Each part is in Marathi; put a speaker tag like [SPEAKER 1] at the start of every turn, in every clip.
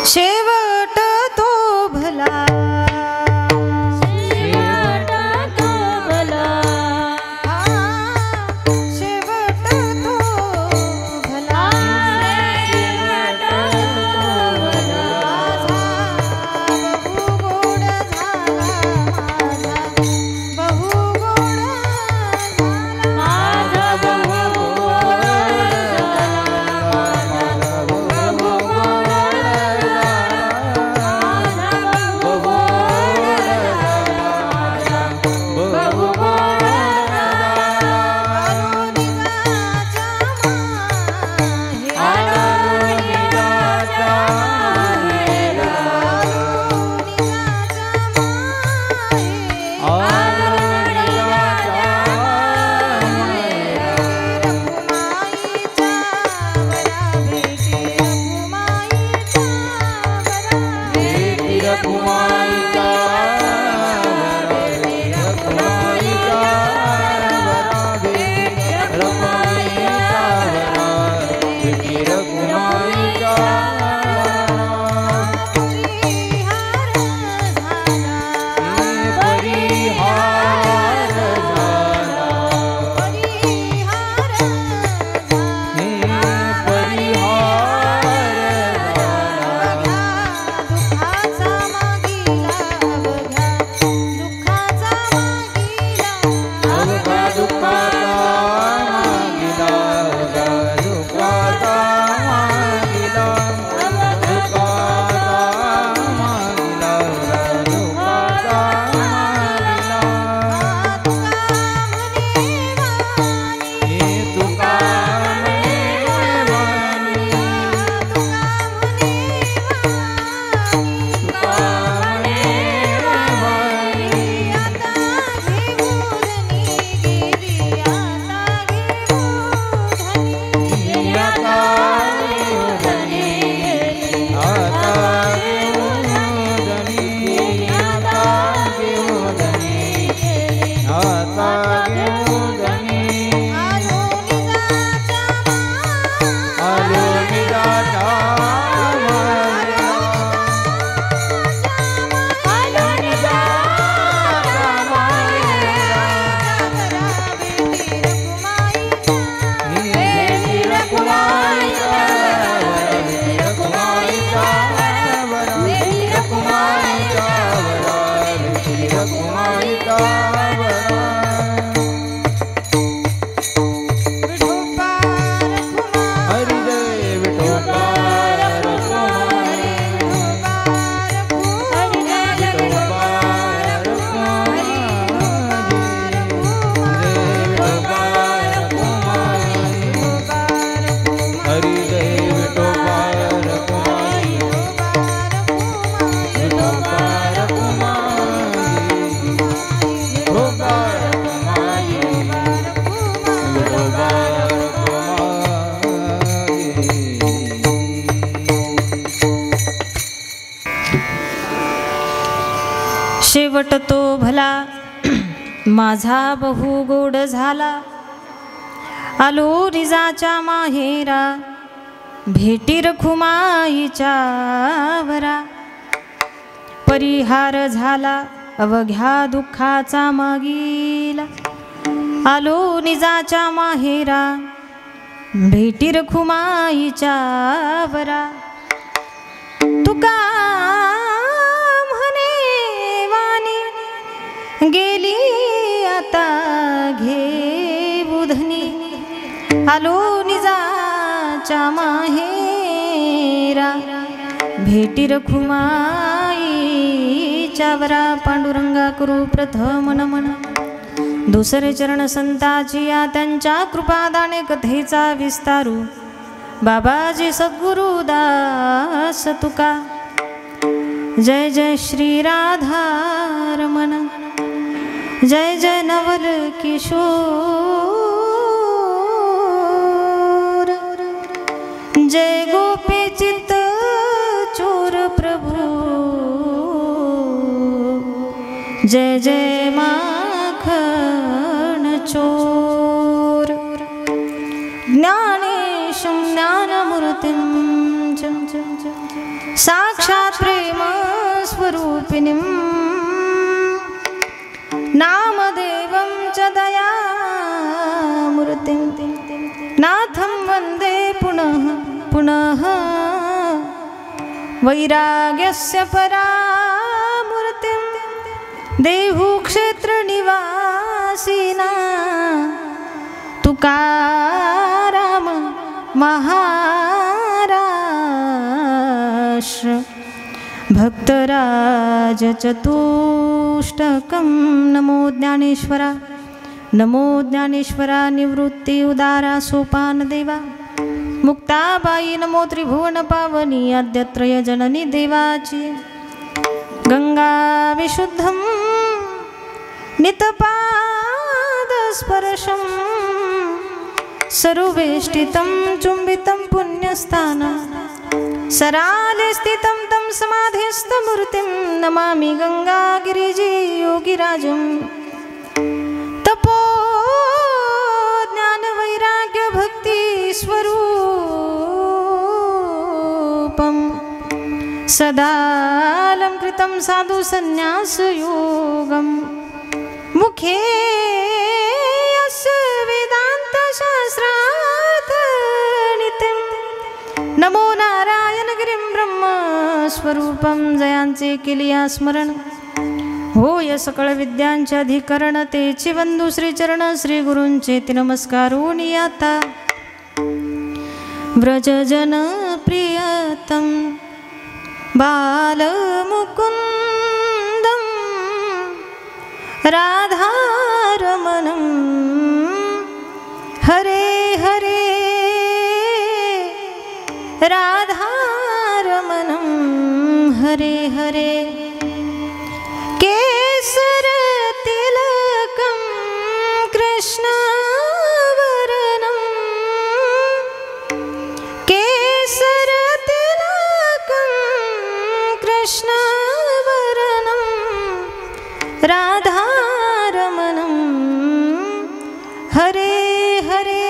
[SPEAKER 1] शेवट तो भला शेवट तो भला माझा बहु गोड झाला आलो रिजाच्या माहेरा भेटी रखुमाईच्या वरा परिहार झाला अवघ्या दुःखाचा मागीला आलो निजाच्या माहेरा भेटी रखुमाईच्या वरा तुका गेली आता घे बुधनी आलो निजाच्या माहेरा भेटी रखुमाईच्या वरा पांडुरंगा करू प्रथम नमन दुसरे चरण संताची या त्यांच्या कृपादाने कथेचा विस्तारू बाबाजी सद्गुरु दास तुका जय जय श्री राधारमण जय जय नवल किशोर जय गोपी चित्त चोर प्रभु जय जय माखन चोर ज्ञानेशं ज्ञानमूर्तिं साक्षात् प्रेम स्वरूपिणीं नामदेवं च दयामूर्तिं नाथं वन्दे पुनः पुनः वैराग्यस्य परामूर्तिं देहूक्षेत्रनिवासिना तुकाराम महाराष्ट्र भक्तराज चतुष्टकं नमो ज्ञानेश्वरा निवृत्ति उदारा सोपान देवा मुक्ताबाई नमो त्रिभुवन पावनी आद्यत्रय जननी देवाची गंगा विशुद्धं नितपादस्पर्शं सरुवेष्टितं चुंबितं पुण्यस्थानं सराले स्थितं तं समाधिस्थमूर्तिं नमामि गंगागिरिजी योगिराजं तपो ज्ञान वैराग्य भक्ति स्वरूपं सदालंकृतं साधु संन्यास योगं मुखे यस्य वेदांत शास्त्रार्थ नित्यं नमो नारायण गिरिं ब्रह्म स्वरूपं जयांचे केलिया स्मरण होय सकळ विद्यांचे अधिकरण तेची बंधू श्री चरण श्री गुरूंचे ती नमस्कारोनी आता व्रजजन प्रियतम बालमुकुंदम राधारमणं हरे हरे राधारमणं हरे हरे केसर तिलकं कृष्णवर्णं केसर तिलकं कृष्णवर्णं राधारमणं हरे हरे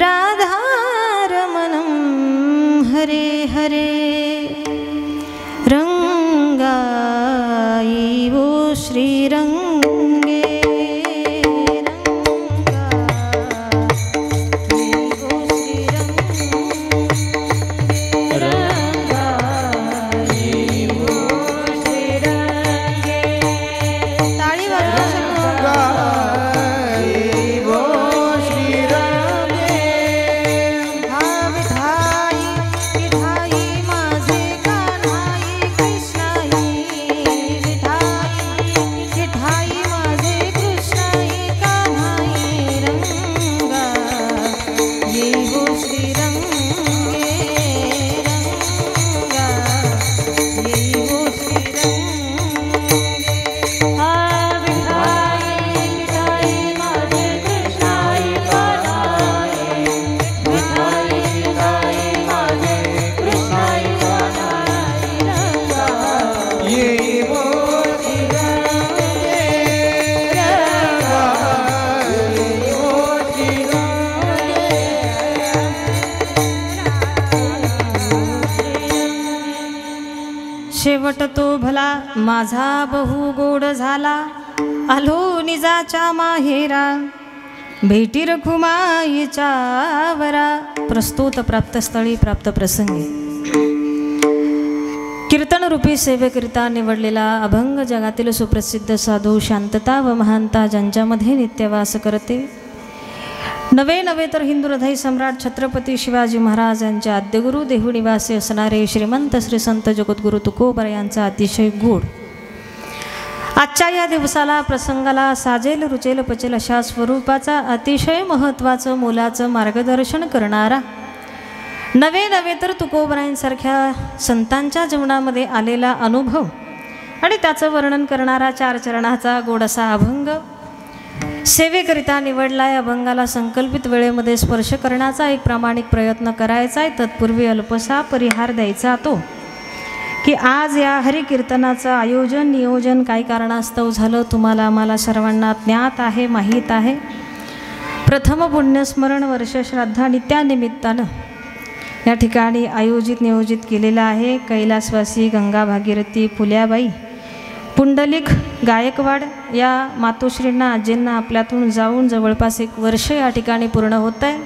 [SPEAKER 1] राधारमणं हरे हरे रंगाई वो श्रीरंगे शेवट तो भला माझा बहु गोड झाला आलो निजाच्या माहेरा भेटी रखुमाईच्या वरा प्रस्तुत प्राप्तस्थळी प्राप्त प्रसंगी कीर्तनरूपी सेवेकरिता निवडलेला अभंग जगातील सुप्रसिद्ध साधू शांतता व महानता ज्यांच्यामध्ये नित्यवास करते नवे नवे तर हिंदू हृदय सम्राट छत्रपती शिवाजी महाराज यांचे आद्यगुरु देहू निवासी असणारे श्रीमंत श्री संत जगद्गुरु तुकोबर यांचा अतिशय गोड आजच्या या दिवसाला प्रसंगाला साजेल रुचेल पचेल अशा स्वरूपाचा अतिशय महत्त्वाचं मोलाचं मार्गदर्शन करणारा नवे नवे तर तुकोबरायांसारख्या संतांच्या जीवनामध्ये आलेला अनुभव आणि त्याचं वर्णन करणारा 4 चरणाचा गोड असा अभंग सेवेकरिता निवडला. या अभंगाला संकल्पित वेळेमध्ये स्पर्श करण्याचा एक प्रामाणिक प्रयत्न करायचा आहे. तत्पूर्वी अल्पसा परिहार द्यायचा तो की आज या हरिकीर्तनाचं आयोजन नियोजन काही कारणास्तव झालं तुम्हाला आम्हाला सर्वांना ज्ञात आहे माहीत आहे. प्रथम पुण्यस्मरण वर्षश्राद्ध आणि त्यानिमित्तानं या ठिकाणी आयोजित नियोजित केलेला आहे. कैलासवासी गंगा भागीरथी फुल्याबाई पुंडलिक गायकवाड या मातोश्रींना आजींना आपल्यातून जाऊन जवळपास 1 वर्ष या ठिकाणी पूर्ण होत आहे.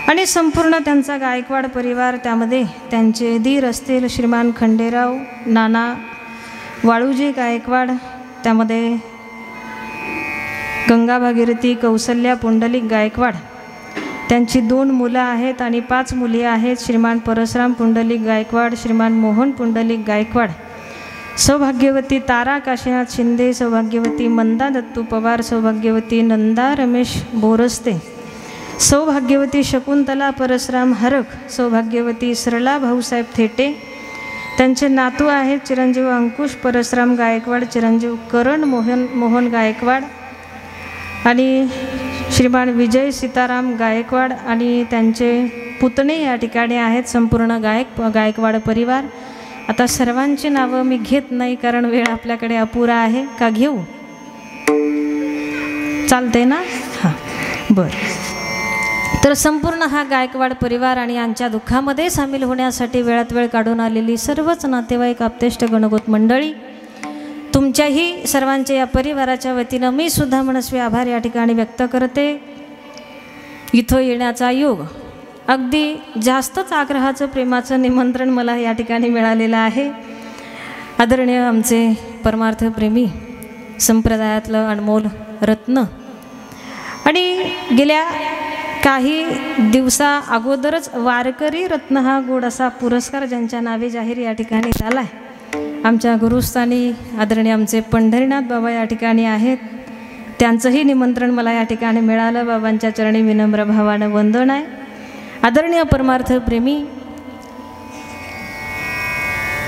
[SPEAKER 1] आणि संपूर्ण त्यांचा गायकवाड परिवार, त्यामध्ये त्यांचे दीर असतील श्रीमान खंडेराव नाना वाळूजी गायकवाड, त्यामध्ये गंगा भागीरथी कौसल्या पुंडलिक गायकवाड, त्यांची 2 मुलं आहेत आणि 5 मुली आहेत. श्रीमान परसराम पुंडलिक गायकवाड, श्रीमान मोहन पुंडलिक गायकवाड, सौभाग्यवती तारा काशीनाथ शिंदे, सौभाग्यवती मंदा दत्तू पवार, सौभाग्यवती नंदा रमेश बोरस्ते, सौभाग्यवती शकुंतला परसराम हरक, सौभाग्यवती सरला भाऊसाहेब थेटे, त्यांचे नातू आहेत चिरंजीव अंकुश परसराम गायकवाड, चिरंजीव करण मोहन गायकवाड आणि श्रीमान विजय सीताराम गायकवाड आणि त्यांचे पुतणे या ठिकाणी आहेत. संपूर्ण गायकवाड परिवार. आता सर्वांची नावं मी घेत नाही कारण वेळ आपल्याकडे अपुरा आहे. का घेऊ? चालते ना? हां, बरं. तर संपूर्ण हा गायकवाड परिवार आणि यांच्या दुःखामध्ये सामील होण्यासाठी वेळात वेळ काढून आलेली सर्वच नातेवाईक, आप्तेष्ट, गणगोत मंडळी, तुमच्याही सर्वांच्या या परिवाराच्या वतीनं मी सुद्धा मनस्वी आभार या ठिकाणी व्यक्त करते. इथं येण्याचा योग, अगदी जास्तच आग्रहाचं प्रेमाचं निमंत्रण मला या ठिकाणी मिळालेलं आहे. आदरणीय आमचे परमार्थ प्रेमी, संप्रदायातलं अनमोल रत्न, आणि गेल्या काही दिवसा अगोदरच वारकरी रत्न हा गोड असा पुरस्कार ज्यांच्या नावे जाहीर या ठिकाणी झाला आहे. आमच्या गुरुस्थानी आदरणीय आमचे पंढरीनाथ बाबा या ठिकाणी आहेत. त्यांचंही निमंत्रण मला या ठिकाणी मिळालं. बाबांच्या चरणी विनम्र भावानं वंदन आहे. आदरणीय परमार्थ प्रेमी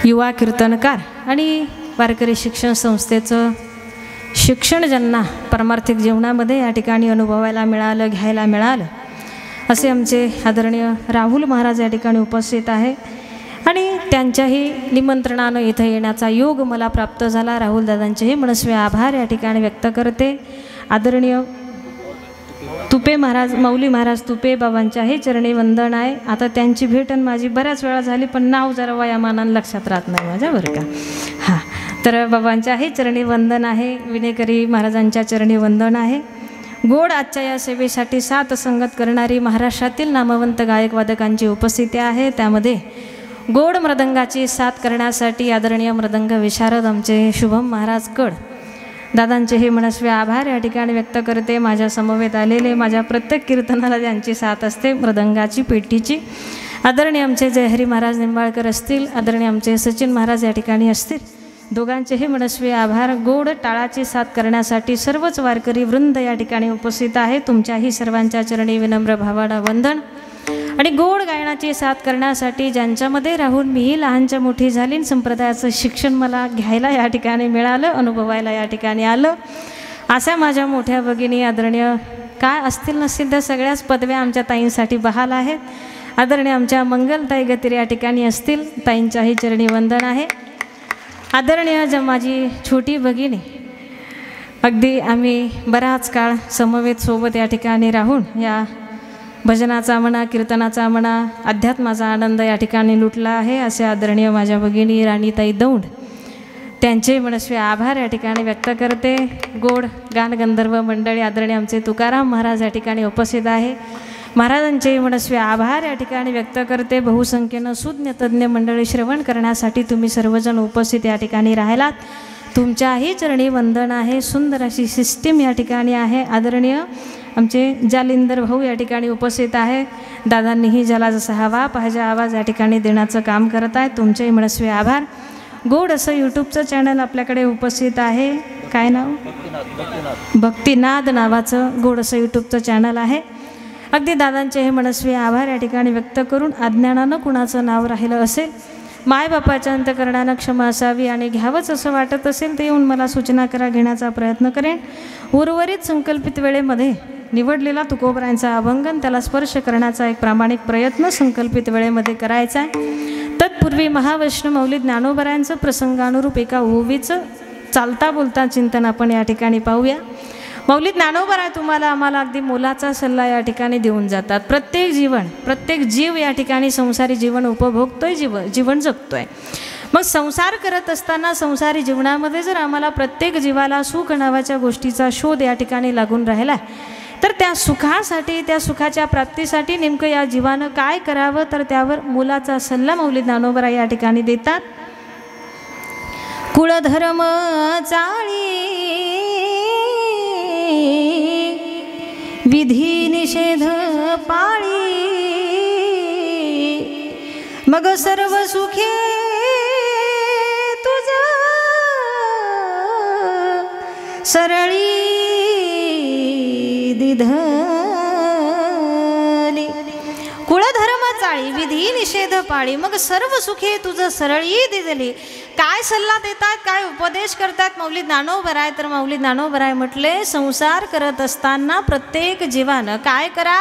[SPEAKER 1] युवा कीर्तनकार आणि वारकरी शिक्षण संस्थेचं शिक्षण ज्यांना परमार्थिक जीवनामध्ये या ठिकाणी अनुभवायला मिळालं, घ्यायला मिळालं, असे आमचे आदरणीय राहुल महाराज या ठिकाणी उपस्थित आहे आणि त्यांच्याही निमंत्रणानं इथं येण्याचा योग मला प्राप्त झाला. राहुल दादांचेही मनस्वी आभार या ठिकाणी व्यक्त करते. आदरणीय तुपे महाराज, मौली महाराज तुपे बाबांच्याही चरणी वंदन आहे. आता त्यांची भेट आणि माझी बऱ्याच वेळा झाली, पण नाव जरा वयामानानं लक्षात राहत नाही माझ्या, बरं का. हां, तर बाबांच्याही चरणी वंदन आहे. विनेकरी महाराजांच्या चरणी वंदन आहे. गोड आजच्या या सेवेसाठी साथ संगत करणारी महाराष्ट्रातील नामवंत गायक वादकांची उपस्थिती आहे. त्यामध्ये गोड मृदंगाची साथ करण्यासाठी आदरणीय मृदंग विशारद आमचे शुभम महाराज कड दादांचेही मनस्वी आभार या ठिकाणी व्यक्त करते. माझ्या समवेत आलेले, माझ्या प्रत्येक कीर्तनाला ज्यांची साथ असते मृदंगाची, पेटीची, आदरणीय आमचे जयहरी महाराज निंबाळकर असतील, आदरणीय आमचे सचिन महाराज या ठिकाणी असतील, दोघांचेही मनस्वी आभार. गोड टाळाची साथ करण्यासाठी सर्वच वारकरी वृंद या ठिकाणी उपस्थित आहे. तुमच्याही सर्वांच्या चरणी विनम्र भावानं वंदन. आणि गोड गायनाची साथ करण्यासाठी ज्यांच्यामध्ये राहून मीही लहानच्या मोठी झाली, संप्रदायाचं शिक्षण मला घ्यायला या ठिकाणी मिळालं, अनुभवायला या ठिकाणी आलं, अशा माझ्या मोठ्या भगिनी आदरणीय काय असतील नसतील त्या सगळ्याच पदव्या आमच्या ताईंसाठी बहाल आहेत. आदरणीय आमच्या मंगलताई गतिरे या ठिकाणी असतील, ताईंच्याही चरणी वंदन आहे. आदरणीय माझी छोटी भगिनी, अगदी आम्ही बराच काळ समवेत सोबत या ठिकाणी राहून या भजनाचा म्हणा, कीर्तनाचा म्हणा, अध्यात्माचा आनंद या ठिकाणी लुटला आहे. असे आदरणीय माझ्या भगिनी राणीताई दौंड, त्यांचे मनस्वी आभार या ठिकाणी व्यक्त करते. गोड गान गंधर्व मंडळी आदरणीय आमचे तुकाराम महाराज या ठिकाणी उपस्थित आहे. महाराजांचे मनस्वी आभार या ठिकाणी व्यक्त करते. बहुसंख्येनं सुज्ञ तज्ज्ञ मंडळी श्रवण करण्यासाठी तुम्ही सर्वजण उपस्थित या ठिकाणी राहिलात. तुमच्याही चरणी वंदन आहे. सुंदर अशी सिस्टीम या ठिकाणी आहे. आदरणीय आमचे जालिंदर भाऊ या ठिकाणी उपस्थित आहे. दादांनीही ज्याला जसा हवा पाहिजे आवाज या ठिकाणी देण्याचं काम करत आहे. तुमचेही मनस्वी आभार. गोड असं यूट्यूबचं चॅनल आपल्याकडे उपस्थित आहे. काय नाव? भक्तिनाद नावाचं गोड असं यूट्यूबचं चॅनल आहे. अगदी दादांचे हे मनस्वी आभार या ठिकाणी व्यक्त करून, अज्ञानानं कुणाचं नाव राहिलं असेल, मायबापाच्या अंतकरणानं क्षमा असावी आणि घ्यावंच असं वाटत असेल ते येऊन मला सूचना करा, घेण्याचा प्रयत्न करेन. उर्वरित संकल्पित वेळेमध्ये निवडलेला तुकोबरायांचा अभंगन त्याला स्पर्श करण्याचा एक प्रामाणिक प्रयत्न संकल्पित वेळेमध्ये करायचा आहे. तत्पूर्वी महावैष्णव मौली ज्ञानोबरायांचं प्रसंगानुरूप एका ओवीचं चालता बोलता चिंतन आपण या ठिकाणी पाहूया. मौलिक ज्ञानोबराय तुम्हाला आम्हाला अगदी मोलाचा सल्ला या ठिकाणी देऊन जातात. प्रत्येक जीव या ठिकाणी संसारी जीवन उपभोगतोय, जीवन जगतोय. मग संसार करत असताना संसारी जीवनामध्ये जर आम्हाला प्रत्येक जीवाला सुख नावाच्या गोष्टीचा शोध या ठिकाणी लागून राहिला, तर त्या सुखासाठी, त्या सुखाच्या प्राप्तीसाठी नेमकं या जीवानं काय करावं, तर त्यावर मोलाचा सल्ला मौलिक ज्ञानोबराय या ठिकाणी देतात. कुळधर्म चाळी विधी निषेध पाळी, मग सर्व सुखे तुझ सरळी दिधली. कुळधर्म चाळी विधी निषेध पाळी, मग सर्व सुखे तुझ सरळी दिधली. काय सल्ला देतात, काय उपदेश करतात मौलिक ज्ञानोबराय, तर मौलिक ज्ञानोबराय म्हटले संसार करत असताना प्रत्येक जीवानं काय करा,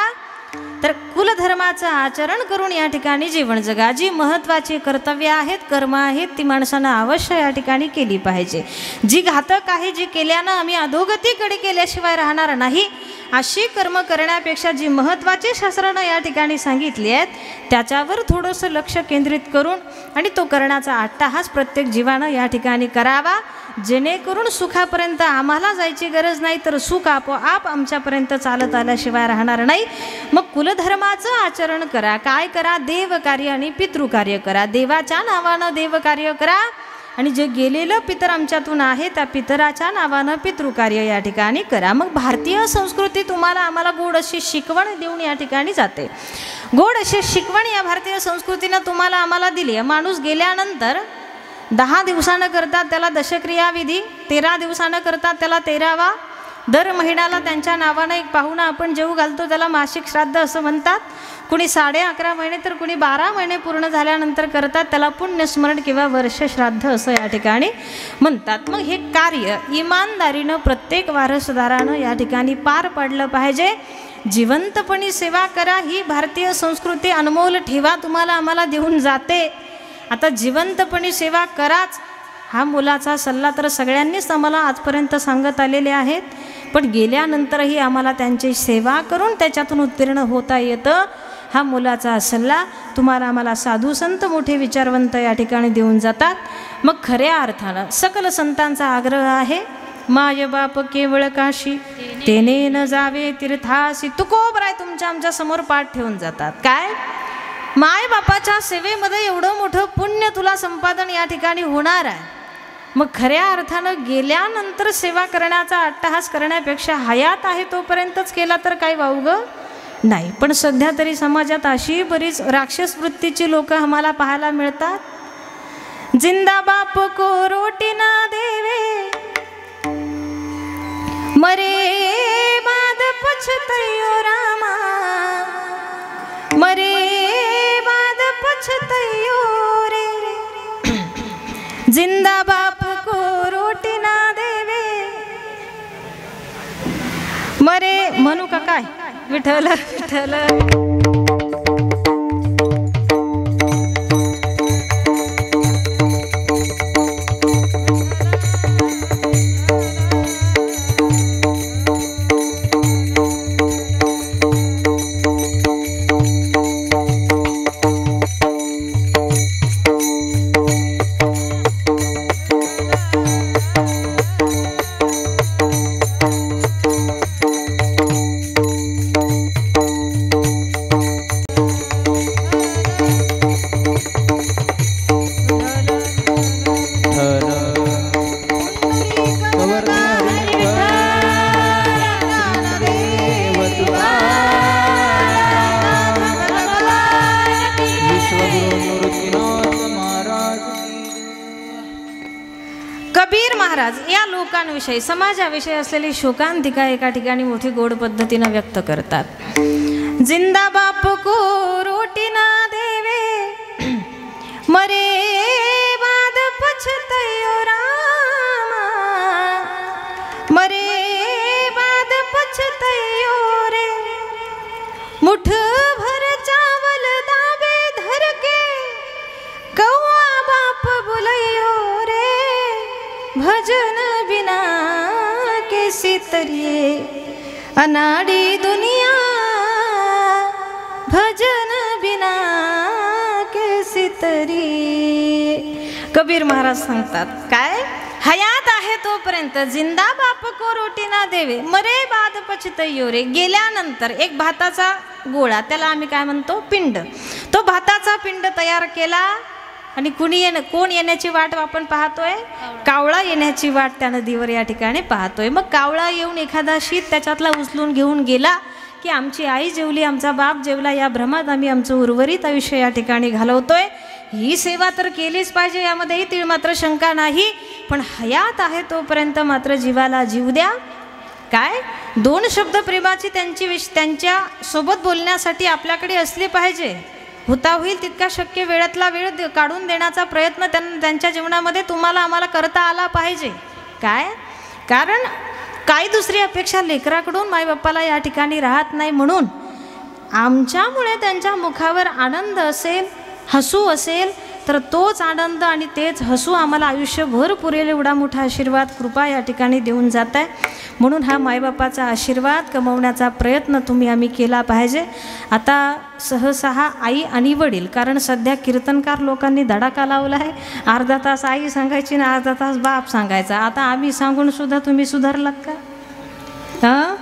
[SPEAKER 1] तर कुलधर्माचं आचरण करून या ठिकाणी जीवन जगा. जी महत्त्वाची कर्तव्य आहेत, कर्म आहेत, ती माणसानं अवश्य या ठिकाणी केली पाहिजे. जी घातक आहे, जी केल्यानं आम्ही अधोगतीकडे केल्याशिवाय राहणार नाही, अशी कर्म करण्यापेक्षा जी महत्त्वाची शास्त्रानं या ठिकाणी सांगितली आहेत त्याच्यावर थोडंसं लक्ष केंद्रित करून आणि तो करण्याचा अट्टाहास प्रत्येक जीवानं या ठिकाणी करावा, जेणेकरून सुखापर्यंत आम्हाला जायची गरज नाही, तर सुख आपोआप आमच्यापर्यंत चालत आल्याशिवाय राहणार नाही. मग कुलधर्माचं आचरण करा. काय करा, देवकार्य आणि पितृकार्य करा. देवाच्या नावानं देवकार्य करा आणि जे गेलेलं पितर आमच्यातून आहे त्या पितराच्या नावानं पितृकार्य या ठिकाणी करा. मग भारतीय संस्कृती तुम्हाला आम्हाला गोड अशी शिकवण देऊन या ठिकाणी जाते. गोड अशी शिकवण या भारतीय संस्कृतीनं तुम्हाला आम्हाला दिली आहे. माणूस गेल्यानंतर 10 दिवसानं करतात त्याला दशक्रिया विधी, 13 दिवसानं करतात त्याला 13वा, दर महिन्याला त्यांच्या नावानं एक पाहुणा आपण जेवू घालतो त्याला मासिक श्राद्ध असं म्हणतात. कुणी 11.5 महिने तर कुणी 12 महिने पूर्ण झाल्यानंतर करतात त्याला पुण्यस्मरण किंवा वर्ष श्राद्ध असं या ठिकाणी म्हणतात. मग हे कार्य इमानदारीनं प्रत्येक वारसदारानं या ठिकाणी पार पाडलं पाहिजे. जिवंतपणी सेवा करा ही भारतीय संस्कृती अनमोल ठेवा तुम्हाला आम्हाला देऊन जाते. आता जिवंतपणी सेवा कराच हा मुलाचा सल्ला तर सगळ्यांनीच आम्हाला आजपर्यंत सांगत आलेले आहेत, पण गेल्यानंतरही आम्हाला त्यांची सेवा करून त्याच्यातून उत्तीर्ण होता येतं हा मुलाचा सल्ला तुम्हाला आम्हाला साधू संत मोठे विचारवंत या ठिकाणी देऊन जातात. मग खऱ्या अर्थानं सकल संतांचा आग्रह आहे, माय बाप केवळ काशी तेने न जावे तीर्थासी. तुकोबराय तुमच्या आमच्या समोर पाठ ठेवून जातात. काय माय बापाच्या सेवेमध्ये एवढं मोठं पुण्य तुला संपादन या ठिकाणी होणार आहे. मग खऱ्या अर्थानं गेल्यानंतर सेवा करण्याचा अट्टहास करण्यापेक्षा हयात आहे तोपर्यंतच केला तर काही वावगं नाही. पण सध्या तरी समाजात अशी बरीच राक्षस वृत्तीची लोक आम्हाला पाहायला मिळतात. जिंदा बाप को रोटी ना देवे मरे बाद पछतयो रामा, मरे बाद पछतयो रे. जिंदा बाप को रोटी ना देवे मरे. म्हणू का काय विठ्ठल विठ्ठल. कबीर महाराज या लोकांविषयी समाजाविषयी असलेली शोकांतिका एका ठिकाणी मोठी गोड पद्धतीनं व्यक्त करतात. जिंदा बाप को रोटी ना देवे मरे बाद पछतयो रामा, मरे बाद पछतयो रे. मुठ भर चावल दाबे धर के कौआ बाप बुलयो रे. भजन बिना के सीत तरी अनाडी दुनिया भजन बिना कैसी तरी. कबीर महाराज सांगतात काय, हयात आहे तोपर्यंत जिंदा बाप को रोटी ना देवे, मरे बाद पछतयो रे. गेल्यानंतर एक भाताचा गोळा, त्याला आम्ही काय म्हणतो पिंड, तो भाताचा पिंड तयार केला आणि कोण येण्याची वाट आपण पाहतोय, कावळा येण्याची वाट त्या नदीवर या ठिकाणी पाहतोय. मग कावळा येऊन एखादा शीत त्याच्यातला उचलून घेऊन गेला की आमची आई जेवली, आमचा बाप जेवला, या भ्रमात आम्ही आमचं उर्वरित आयुष्य या ठिकाणी घालवतोय. ही सेवा तर केलीच पाहिजे, यामध्येही तीळ मात्र शंका नाही. पण हयात आहे तोपर्यंत मात्र जीवाला जीव द्या. काय दोन शब्द प्रेमाची त्यांच्या सोबत बोलण्यासाठी आपल्याकडे असले पाहिजे. होता होईल तितका शक्य वेळातला वेळ काढून देण्याचा प्रयत्न त्यांच्या जीवनामध्ये तुम्हाला आम्हाला करता आला पाहिजे. काय कारण काही दुसरी अपेक्षा लेकराकडून माईबाप्पाला या ठिकाणी राहत नाही. म्हणून आमच्यामुळे त्यांच्या मुखावर आनंद असेल, हसू असेल, तर तोच आनंद आणि तेच हसू आम्हाला आयुष्यभर पुरेल एवढा मोठा आशीर्वाद कृपा या ठिकाणी देऊन जात आहे. म्हणून हा मायबापाचा आशीर्वाद कमवण्याचा प्रयत्न आम्ही केला पाहिजे. आता सहसा आई आणि वडील, कारण सध्या कीर्तनकार लोकांनी धडाका लावला आहे. अर्धा तास आई सांगायची ना अर्धा तास बाप सांगायचा. आता आम्ही सांगून सुद्धा तुम्ही सुधारलात का? हां,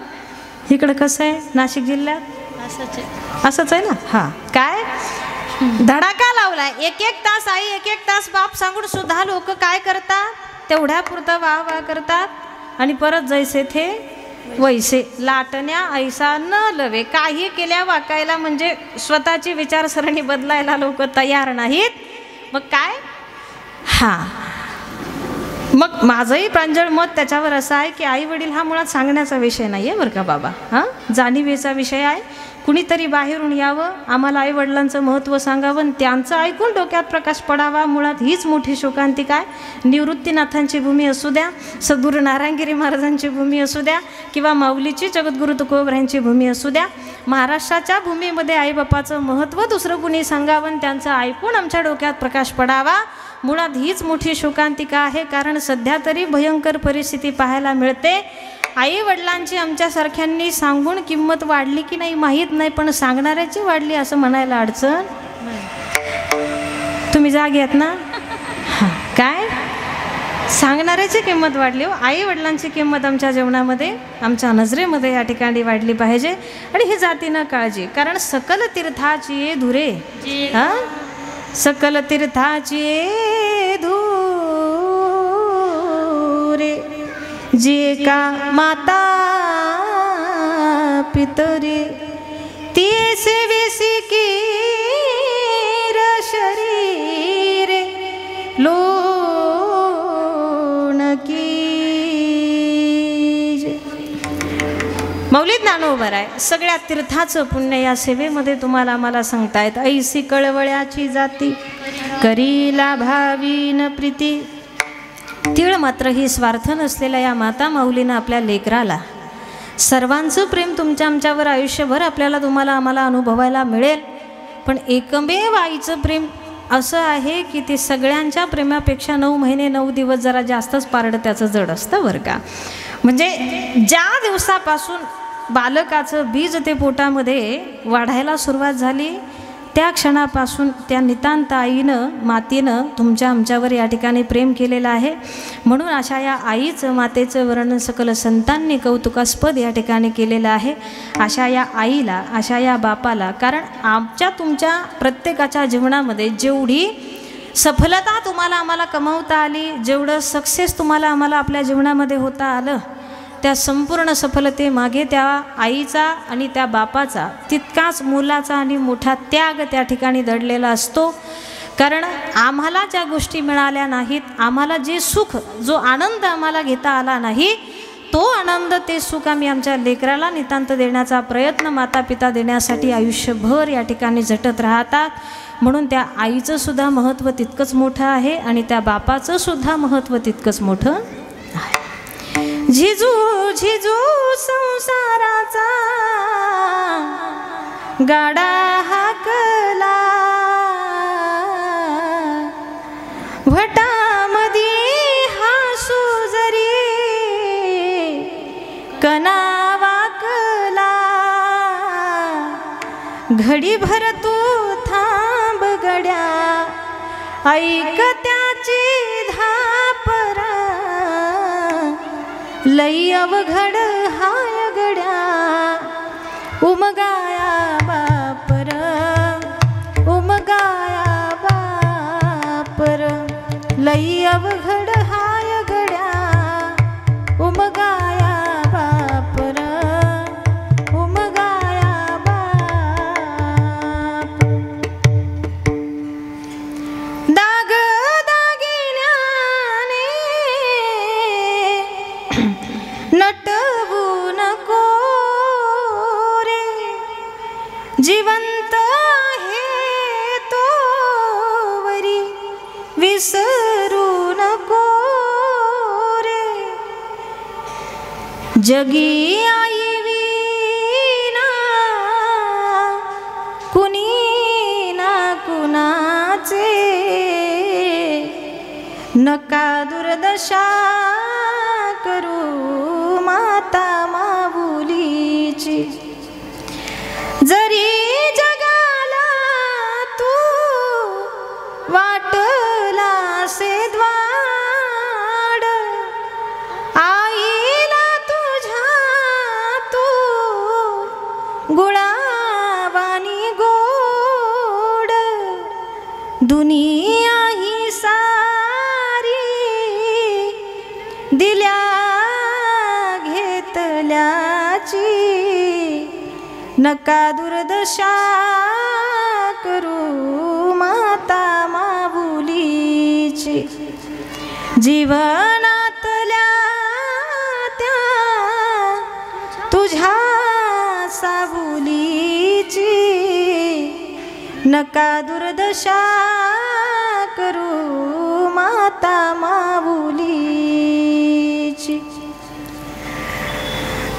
[SPEAKER 1] इकडं कसं आहे नाशिक जिल्ह्यात असंच आहे ना. हां, काय धडाका लावलाय. एक तास आई एक तास बाप सांगून सुद्धा लोक काय करतात, तेवढ्या पुरतं वाह वाह करतात आणि परत जैसे थे वैसे लाटण्या ऐसा न लवे. काही केल्या वाकायला म्हणजे स्वतःची विचारसरणी बदलायला लोक तयार नाहीत. मग काय, हां, मग माझंही प्रांजळ मत त्याच्यावर असं आहे की आई वडील हा मुळात सांगण्याचा विषय नाही आहे बरं का बाबा. हां, जाणीवेचा विषय आहे. कुणीतरी बाहेरून यावं, आम्हाला आई वडिलांचं महत्त्व सांगावं आणि त्यांचं ऐकून डोक्यात प्रकाश पडावा. मुळात हीच मोठी शोकांतिका आहे. निवृत्तीनाथांची भूमी असू द्या, सद्गुरू नारायणगिरी महाराजांची भूमी असू द्या, किंवा माऊलीची जगद्गुरू तुकोबरायांची भूमी असू द्या. महाराष्ट्राच्या भूमीमध्ये आईबापाचं महत्त्व दुसरं कुणी सांगावं आणि त्यांचं ऐकून आमच्या डोक्यात प्रकाश पडावा. मुळात हीच मोठी शोकांतिका आहे. कारण सध्या तरी भयंकर परिस्थिती पाहायला मिळते. आई वडिलांची आमच्यासारख्यांनी सांगून किंमत वाढली की नाही माहीत नाही, पण सांगणाऱ्याची वाढली असं म्हणायला अडचण. तुम्ही जागे आहेत ना? काय सांगणाऱ्याची किंमत वाढली हो. आई वडिलांची किंमत आमच्या जीवनामध्ये, आमच्या नजरेमध्ये या ठिकाणी वाढली पाहिजे. आणि ही जातीनं काळजी, कारण सकल तीर्थाची धुरे, हां, सकल तीर्थाची धुरे, जे का माता पितरे ती सेवेसी की शरीर लोण की. मौलिद ज्ञानोबर आहे. सगळ्या तीर्थाचं पुण्य या सेवेमध्ये तुम्हाला आम्हाला सांगतायत. ऐसी कळवळ्याची जाती करीला भावीन प्रीती. तीळ मात्र ही स्वार्थ नसलेल्या या माता माऊलीनं आपल्या लेकराला सर्वांचं प्रेम तुमच्या आमच्यावर आयुष्यभर तुम्हाला आम्हाला अनुभवायला मिळेल. पण एकमेव आईचं प्रेम असं आहे की ते सगळ्यांच्या प्रेमापेक्षा 9 महिने 9 दिवस जरा जास्तच पारडं त्याचं जड असतं बरं का. म्हणजे ज्या दिवसापासून बालकाचं बीज ते पोटामध्ये वाढायला सुरुवात झाली त्या क्षणापासून त्या नितांत आईनं मातेनं तुमच्या आमच्यावर या ठिकाणी प्रेम केलेलं आहे. म्हणून अशा या आईचं मातेचं वर्णन सकल संतांनी कौतुकास्पद या ठिकाणी केलेलं आहे. अशा या आईला, अशा या बापाला, कारण आमच्या तुमच्या प्रत्येकाच्या जीवनामध्ये जेवढी सफलता तुम्हाला आम्हाला कमवता आली, जेवढं सक्सेस तुम्हाला आम्हाला आपल्या जीवनामध्ये होता आलं, त्या संपूर्ण सफलतेमागे त्या आईचा आणि त्या बापाचा तितकाच मोलाचा आणि मोठा त्याग त्या ठिकाणी दडलेला असतो. कारण आम्हाला ज्या गोष्टी मिळाल्या नाहीत, आम्हाला जे सुख, जो आनंद आम्हाला घेता आला नाही, तो आनंद, ते सुख आम्ही आमच्या लेकराला नितांत देण्याचा प्रयत्न माता पिता देण्यासाठी आयुष्यभर या ठिकाणी झटत राहतात. म्हणून त्या आईचं सुद्धा महत्त्व तितकंच मोठं आहे आणि त्या बापाचं सुद्धा महत्त्व तितकंच मोठं आहे. झिजू झिजू संसाराचा गाडा हाकला, भटामध्ये हासू जरी घडीभर तू थांब गड्या, ऐक त्याची धापरा, लई अवघड हाय गड्या, उमगाया बापर, उमगाया बापर, लई अवघड हाय गड्या, उमगाया बापर, उमगाया बाप. दाग दागिन्याने नटवू नको रे, जिवंत आहे तोवरी विसरू नको रे, जगी आई विना कुणी ना कुणाचे, नका दुर्दशा करू माता माऊलीची. जरी जगाला तू वाटला से द्वाड, आईला तुझ्या तू गुळावानी गोड, दुनिया ही सारी दिल्या घेतल्याची, नका दुर्दशा करू माता माऊलीची. जीवनातल्या त्या तुझ्या सावलीची, नका दुर्दशा करू माता माऊलीची.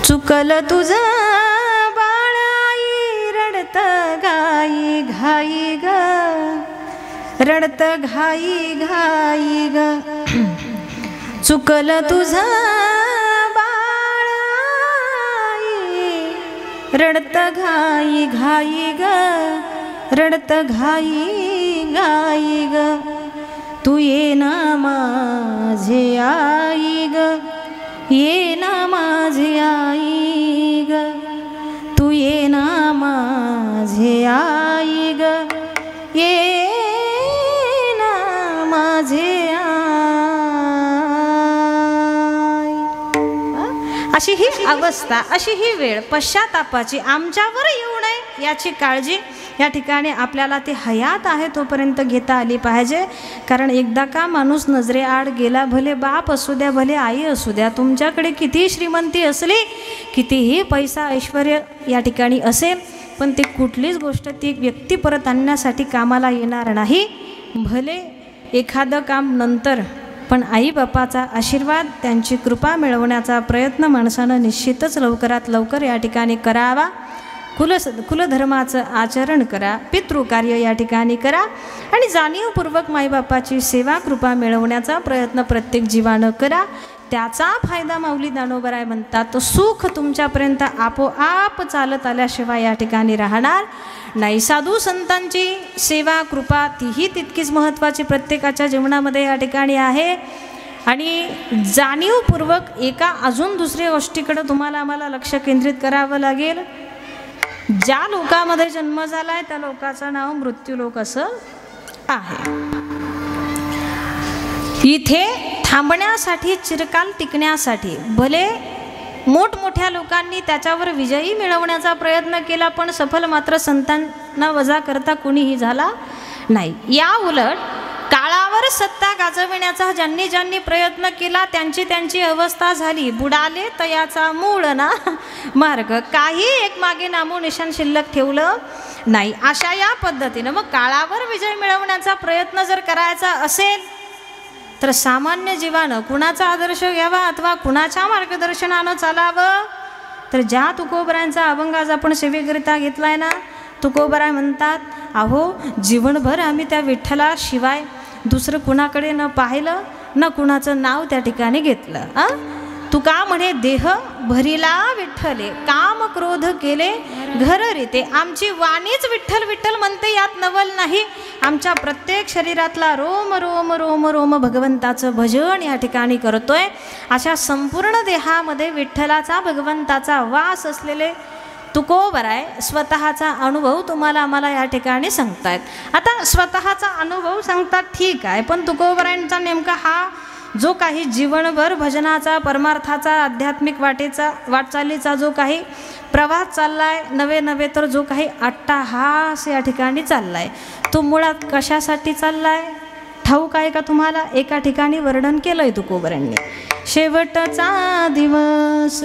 [SPEAKER 1] चुकल तुझं बाळ आई, रडत गाई घाई ग, रडत घाई घाई ग. चुकल तुझं बाळ आई, रडत घाई घाई ग, रडत घाई घाई ग. तू ये ना माझे आई ग, ये ना माझे आई ग, तू ये ना माझे आई ग, ये ना माझे आई. अशी ही अवस्था, अशी ही वेळ पश्चातापाची आमच्यावर येऊ नये याची काळजी या ठिकाणी आपल्याला ती हयात आहे तोपर्यंत घेता आली पाहिजे. कारण एकदा का माणूस नजरेआड गेला, भले बाप असू द्या भले आई असू द्या, तुमच्याकडे कितीही श्रीमंती असली, कितीही पैसा ऐश्वर या ठिकाणी असेल, पण ती कुठलीच गोष्ट ती व्यक्ती परत आणण्यासाठी कामाला येणार नाही. भले एखादं काम नंतर, पण आईबापाचा आशीर्वाद त्यांची कृपा मिळवण्याचा प्रयत्न माणसानं निश्चितच लवकरात लवकर या ठिकाणी करावा. कुलधर्माचं आचरण करा, पितृकार्य या ठिकाणी करा आणि जाणीवपूर्वक माईबापाची सेवा कृपा मिळवण्याचा प्रयत्न प्रत्येक जीवानं करा. त्याचा फायदा माऊली ज्ञानोबराय म्हणतात, सुख तुमच्यापर्यंत आपोआप चालत आल्याशिवाय या ठिकाणी राहणार नाही. साधू संतांची सेवा कृपा तीही तितकीच महत्त्वाची प्रत्येकाच्या जीवनामध्ये या ठिकाणी आहे. आणि जाणीवपूर्वक एका अजून दुसऱ्या गोष्टीकडे तुम्हाला आम्हाला लक्ष केंद्रित करावं लागेल. ज्या लोकामध्ये जन्म झाला आहे त्या लोकाचं नाव मृत्यूलोक असं आहे. इथे थांबण्यासाठी, चिरकाल टिकण्यासाठी भले मोठमोठ्या लोकांनी त्याच्यावर विजयी मिळवण्याचा प्रयत्न केला, पण सफल मात्र संतांना वजा करता कुणीही झाला नाही. या उलट काळावर सत्ता गाजविण्याचा ज्यांनी ज्यांनी प्रयत्न केला त्यांची त्यांची अवस्था झाली. बुडाले तयाचा मूळ ना मार्ग, काही एक मागे नामोनिशाण शिल्लक ठेवलं नाही. अशा या पद्धतीनं मग काळावर विजय मिळवण्याचा प्रयत्न जर करायचा असेल तर सामान्य जीवानं कुणाचा आदर्श घ्यावा अथवा कुणाच्या मार्गदर्शनानं चालावं. तर ज्या तुकोबरायांचा अभंग आज आपण सेवेकरिता घेतलाय ना, तुकोबराय म्हणतात, अहो जीवनभर आम्ही त्या विठ्ठलाशिवाय दुसरं कुणाकडे न पाहिलं, न कुणाचं नाव त्या ठिकाणी घेतलं. तुका म्हणे देह भरिला विठ्ठले, काम क्रोध केले घर रीते. आमची वाणीच विठ्ठल विठ्ठल म्हणते, यात नवल नाही. आमच्या प्रत्येक शरीरातला रोम रोम रोम रोम भगवंताचं भजन या ठिकाणी करतोय. अशा संपूर्ण देहामध्ये विठ्ठलाचा भगवंताचा वास असलेले तुकोबराय स्वतःचा अनुभव तुम्हाला आम्हाला या ठिकाणी सांगतायत. आता स्वतःचा अनुभव सांगतात ठीक आहे, पण तुकोबरायांचा नेमका हा जो काही जीवनभर भजनाचा, परमार्थाचा, आध्यात्मिक वाटचालीचा जो काही प्रवास चाललाय, नवे नवे तर जो काही अट्टाहास या ठिकाणी चाललाय, तो मुळात कशासाठी चाललाय ठाऊक आहे का तुम्हाला? एका ठिकाणी वर्णन केलंय तुकोबरांनी. शेवटचा दिवस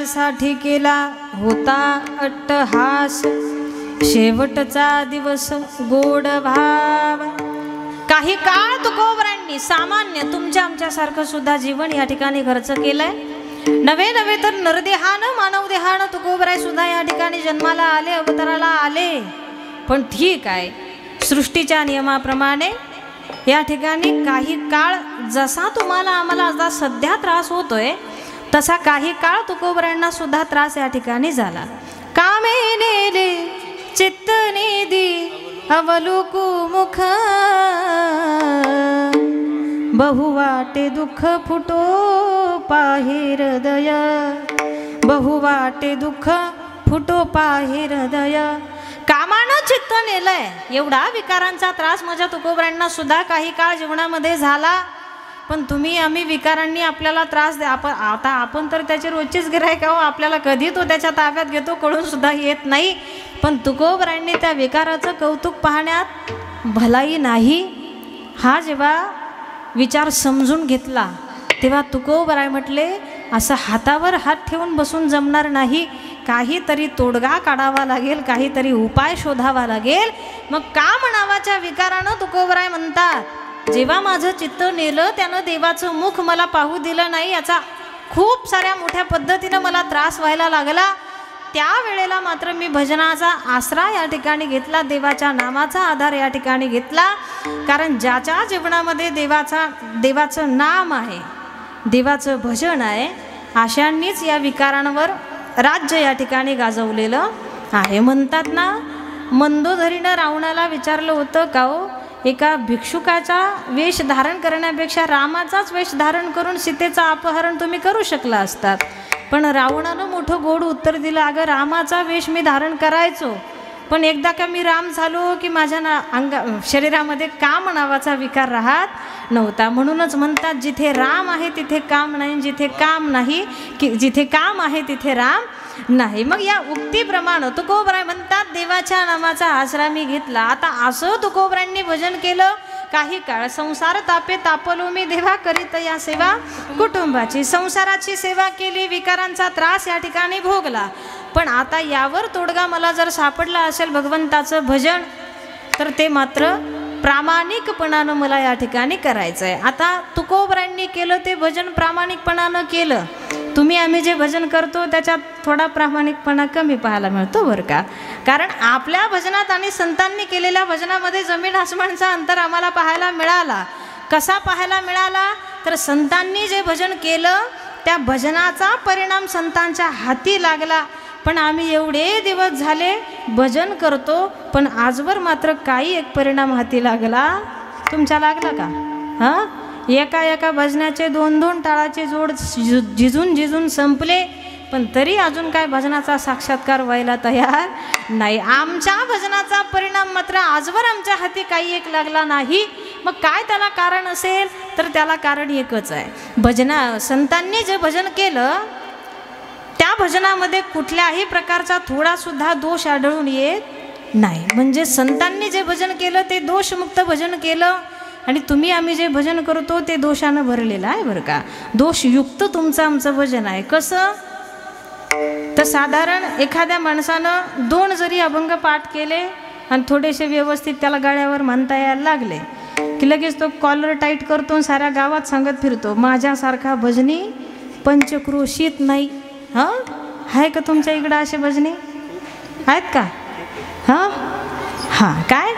[SPEAKER 1] साठी केला होता अट्टहास, शेवटचा दिवस गोड भाव. काही काळ तुकोबरांनी सामान्य तुमच्या आमच्यासारखं सुद्धा जीवन या ठिकाणी खर्च केलंय. नवे नवे तर नरदेहानं मानव देहानं तुकोबराय सुद्धा या ठिकाणी जन्माला आले, अवताराला आले. पण ठीक आहे, सृष्टीच्या नियमाप्रमाणे या ठिकाणी काही काळ जसा तुम्हाला आम्हाला आता सध्या त्रास होतोय तसा काही काळ तुकोबरायांना सुद्धा त्रास या ठिकाणी झाला. कामे नेले चित्त निधी अवलोकू मुख, बहुवाटे दुःख फुटो पाहे हृदय, बहुवाटे दुःख फुटो पाहे हृदय. कामानं चित्त नेलंय, एवढा विकारांचा त्रास माझ्या तुकोबरायांना सुद्धा काही काळ जीवनामध्ये झाला. पण तुम्ही आम्ही विकारांनी आपल्याला त्रास द्या. आता आपण तर त्याचे रोजचेच गिऱ्हाईक आहो, आपल्याला कधी तो त्याच्या ताब्यात घेतो कळून सुद्धा येत नाही. पण तुकोबरायांनी त्या विकाराचं कौतुक पाहण्यात भलाई नाही हा जेव्हा विचार समजून घेतला, तेव्हा तुकोबराय म्हटले असं हातावर हात ठेवून बसून जमणार नाही, काहीतरी तोडगा काढावा लागेल, काहीतरी उपाय शोधावा लागेल. मग काम नावाच्या विकारानं तुकोबराय म्हणतात, जेव्हा माझं चित्त नेलं त्यानं देवाचं मुख मला पाहू दिलं नाही, याचा खूप साऱ्या मोठ्या पद्धतीनं मला त्रास व्हायला लागला. त्यावेळेला मात्र मी भजनाचा आसरा या ठिकाणी घेतला, देवाच्या नामाचा आधार या ठिकाणी घेतला. कारण ज्याच्या जीवनामध्ये देवाचं नाम आहे, देवाचं भजन आहे, अशांनीच या विकारांवर राज्य या ठिकाणी गाजवलेलं आहे. म्हणतात ना, मंदोदरीनं रावणाला विचारलं होतं, का हो एका भिक्षुकाचा वेश धारण करण्यापेक्षा रामाचाच वेश धारण करून सीतेचं अपहरण तुम्ही करू शकला असतात. पण रावणानं मोठं गोड उत्तर दिलं, अगं रामाचा वेश मी धारण करायचो, पण एकदा का मी राम झालो की माझ्या शरीरामध्ये काम नावाचा विकार राहत नव्हता. म्हणूनच म्हणतात, जिथे राम आहे तिथे काम नाही, जिथे काम नाही की जिथे काम आहे तिथे राम नाही. मग या उक्तीप्रमाणे तुकोबराय म्हणतात, देवाच्या नामाचा आसरा मी घेतला. आता असं तुकोबरायांनी भजन केलं. काही काळ संसार तापे तापलो मी देवा, करीत या सेवा कुटुंबाची. संसाराची सेवा केली, विकारांचा त्रास या ठिकाणी भोगला. पण आता यावर तोडगा मला जर सापडला असेल भगवंताचं भजन, तर ते मात्र प्रामाणिकपणानं मला या ठिकाणी करायचं आहे. आता तुकोबरायांनी केलं ते भजन प्रामाणिकपणानं केलं. तुम्ही आम्ही जे भजन करतो त्याच्यात थोडा प्रामाणिकपणा कमी पाहायला मिळतो बरं का. कारण आपल्या भजनात आणि संतांनी केलेल्या भजनामध्ये जमीन आसमानचा अंतर आम्हाला पाहायला मिळाला. कसा पाहायला मिळाला? तर संतांनी जे भजन केलं त्या भजनाचा परिणाम संतांच्या हाती लागला. पण आम्ही एवढे दिवस झाले भजन करतो, पण आजवर मात्र काही एक परिणाम हाती लागला. तुमच्या लागला का? हां, एका एका भजनाचे 2-2 टाळाचे जोड झिजून संपले, पण तरी अजून काय भजनाचा साक्षात्कार व्हायला तयार नाही. आमच्या भजनाचा परिणाम मात्र आजवर आमच्या हाती काही एक लागला नाही. मग काय त्याला कारण असेल? तर त्याला कारण एकच आहे. संतांनी जे भजन केलं त्या भजनामध्ये कुठल्याही प्रकारचा थोडासुद्धा दोष आढळून येत नाही. म्हणजे संतांनी जे भजन केलं ते दोषमुक्त भजन केलं, आणि आम्ही जे भजन करतो ते दोषानं भरलेलं आहे बरं का. दोषयुक्त तुमचं आमचं भजन आहे. कसं? तर साधारण एखाद्या माणसानं 2 जरी अभंग पाठ केले आणि थोडेसे व्यवस्थित त्याला गाड्यावर म्हणता यायला लागले की लगेच तो कॉलर टाईट करतो, साऱ्या गावात सांगत फिरतो, माझ्यासारखा भजनी पंचक्रोशीत नाही. हां, आहे का तुमच्या इकडं असे भजनी आहेत का? हां हां, काय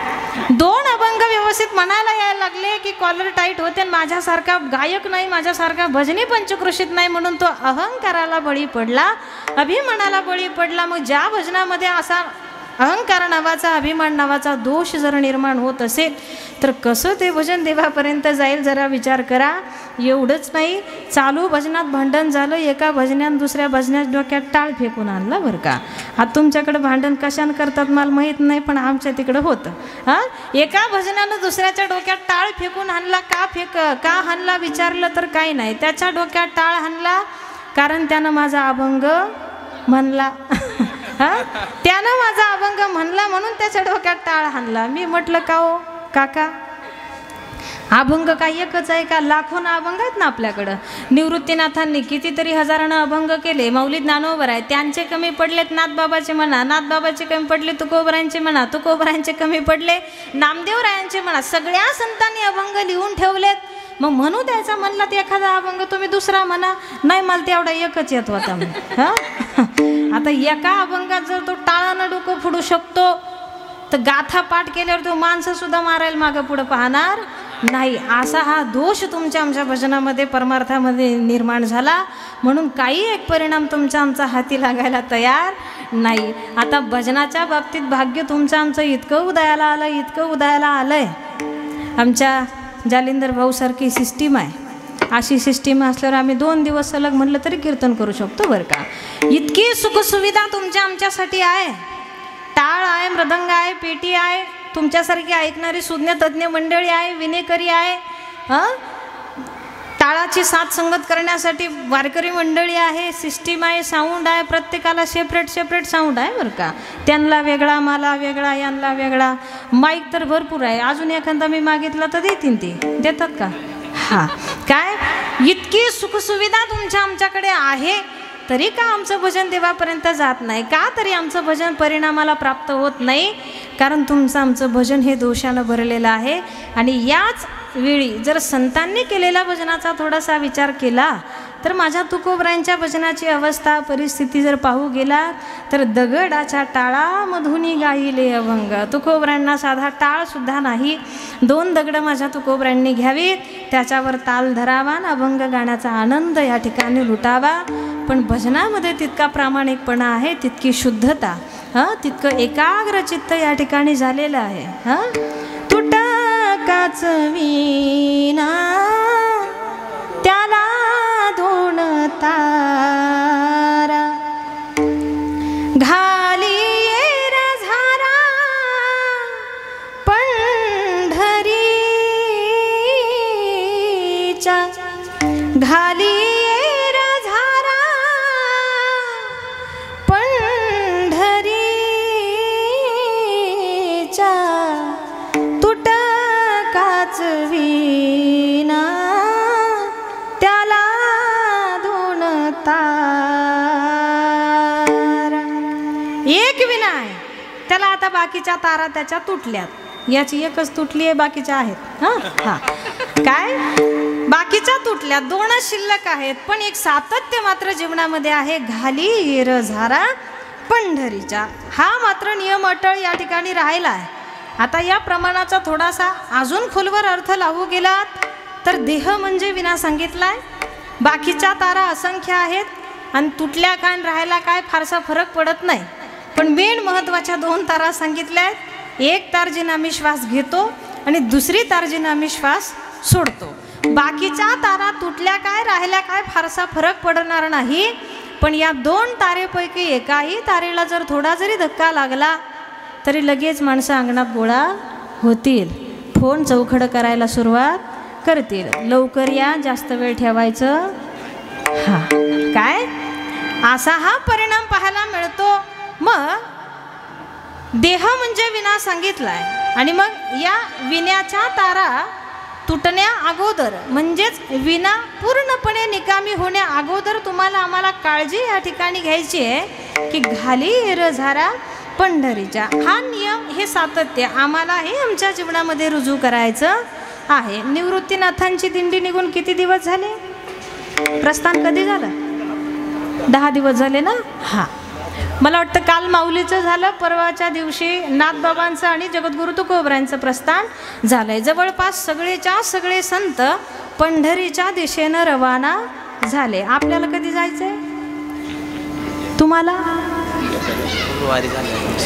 [SPEAKER 1] 2 अभंग व्यवस्थित म्हणायला यायला लागले की कॉलर टाईट होते. माझ्यासारखा गायक नाही, माझ्यासारखा भजनी पंचक्रोशीत नाही, म्हणून तो अहंकाराला बळी पडला, अभिमानाला बळी पडला. मग ज्या भजनामध्ये असा अहंकार नावाचा, अभिमान नावाचा दोष जर निर्माण होत असेल तर कसं ते भजन देवापर्यंत जाईल जरा विचार करा. एवढंच नाही, चालू भजनात भांडण झालं, एका भजनात दुसऱ्या भजनात डोक्यात टाळ फेकून आणला बरं का. आता तुमच्याकडे भांडण कशानं करतात मला माहीत नाही, पण आमच्या तिकडं होतं. हां, एका भजनानं दुसऱ्याच्या डोक्यात टाळ फेकून आणला. का हाणला विचारलं तर काही नाही, त्याच्या डोक्यात टाळ हाणला कारण त्यानं माझा अभंग म्हणला. हां, त्यानं माझा अभंग म्हणला म्हणून त्याच्या डोक्यात टाळ हाणला. मी म्हटलं का हो काका, अभंग काय एकच आहे का? लाखोना अभंग आहेत ना आपल्याकडं. निवृत्तीनाथांनी कितीतरी हजारानं अभंग केले. मौलिद ज्ञानोबर आहे, त्यांचे कमी पडलेत नाथबाबाचे म्हणा, नाथबाबाचे कमी पडले तुकोबरायांचे म्हणा, तुकोबरायांचे कमी पडले नामदेवरायांचे म्हणा. सगळ्या संतांनी अभंग लिहून ठेवलेत. मग म्हणू द्यायचा म्हणला तर एखादा अभंग तुम्ही दुसरा म्हणा. नाही, मला तेवढा एकच येत होता. हां, आता एका अभंगात जर तो टाळानं डोकं फोडू शकतो तर गाथा पाठ केल्यावर तो माणसं सुद्धा मारायला मागं पुढं पाहणार नाही. असा हा दोष तुमच्या आमच्या भजनामध्ये परमार्थामध्ये निर्माण झाला, म्हणून काही एक परिणाम तुमच्या आमचा हाती लागायला तयार नाही. आता भजनाच्या बाबतीत भाग्य तुमचं आमचं इतकं उदयाला आलंय. आमच्या जालिंदर भाऊसारखी सिस्टीम आहे. अशी सिस्टीम असल्यावर आम्ही 2 दिवस सलग म्हणलं तरी कीर्तन करू शकतो बरं का. इतकी सुखसुविधा तुमच्या आमच्यासाठी आहे. टाळ आहे, मृदंग आहे, पेटी आहे, तुमच्यासारखी ऐकणारी सुज्ञ तज्ज्ञ मंडळी आहे, विनेकरी आहे. हां, टाळाची साथ संगत करण्यासाठी वारकरी मंडळी आहे, सिस्टीम आहे, साऊंड आहे, प्रत्येकाला सेपरेट साऊंड आहे बरं का. त्यांना वेगळा, मला वेगळा, यांना वेगळा. माईक तर भरपूर आहे. अजून एखादा मी मागितला तर देतील, ते देतात का? हां, काय इतकी सुखसुविधा तुमच्या आमच्याकडे आहे, तरी का आमचं भजन देवापर्यंत जात नाही? का तरी आमचं भजन परिणामाला प्राप्त होत नाही? कारण तुमचं आमचं भजन हे दोषानं भरलेलं आहे. आणि याच वेळी जर संतांनी केलेल्या भजनाचा थोडासा विचार केला तर माझ्या तुकोबरायांच्या भजनाची अवस्था परिस्थिती जर पाहू गेला तर दगडाच्या टाळामधून गायले अभंग. तुकोबरायांना साधा टाळसुद्धा नाही, 2 दगडं माझ्या तुकोबरायांनी घ्यावीत, त्याच्यावर ताल धरावा, अभंग गाण्याचा आनंद या ठिकाणी लुटावा. पण भजनामध्ये तितका प्रामाणिकपणा आहे, तितकी शुद्धता, हां, तितकं एकाग्र चित्त या ठिकाणी झालेलं आहे. हां, तुटकाच वीणा त्याला धोण तारा, घाली येर झारा पंढरीच्या, घाली येर झारा पंढरीच्या, तुटकाच वीणा त्याला धोण तारा. एक विना आहे त्याला, आता बाकीच्या तारा त्याच्या तुटल्यात. याची एकच तुटली आहे, बाकीच्या आहेत. हां हां, काय बाकीच्या तुटल्यात, 2च शिल्लक आहेत. पण एक सातत्य मात्र जीवनामध्ये आहे, घाली येर झारा पंढरीच्या. हा मात्र नियम अटळ या ठिकाणी राहिला आहे. आता या प्रमाणाचा थोडासा अजून खोलवर अर्थ लावू गेला तर देह म्हणजे विना सांगितलाय, बाकीच्या तारा असंख्य आहेत आणि तुटल्या काय राहायला काय फारसा फरक पडत नाही, पण मेन महत्त्वाच्या 2 तारा सांगितल्या आहेत. एक तार जिनं आम्ही श्वास घेतो आणि दुसरी तार जिनं आम्ही श्वास सोडतो. बाकीच्या तारा तुटल्या काय राहिल्या काय फारसा फरक पडणार नाही, पण या 2 तारेपैकी एकाही तारेला जर थोडा जरी धक्का लागला तरी लगेच माणसं अंगणात गोळा होतील, फोन चौखड करायला सुरुवात करतील. लवकर या, जास्त वेळ ठेवायचं. हा काय असा हा परिणाम पाहायला मिळतो. मग देह म्हणजे विना सांगितलाय आणि मग या विण्याच्या तारा तुटण्या अगोदर म्हणजेच विना पूर्णपणे निकामी होण्या अगोदर तुम्हाला आम्हाला काळजी या ठिकाणी घ्यायची आहे की घाली हिरझारा पंढरीच्या. हा नियम, हे सातत्य आम्हाला हे आमच्या जीवनामध्ये रुजू करायचं आहे. निवृत्तीनाथांची दिंडी निघून किती दिवस झाले? प्रस्थान कधी झालं? 10 दिवस झाले ना. हां, मला वाटतं काल माऊलीचं झालं, परवाच्या दिवशी नाथबाबांचं आणि जगद्गुरु तुकोबरायांचं प्रस्थान झालंय. जवळपास सगळेच्या सगळे संत पंढरीच्या दिशेनं रवाना झाले. आपल्याला कधी जायचंय? तुम्हाला?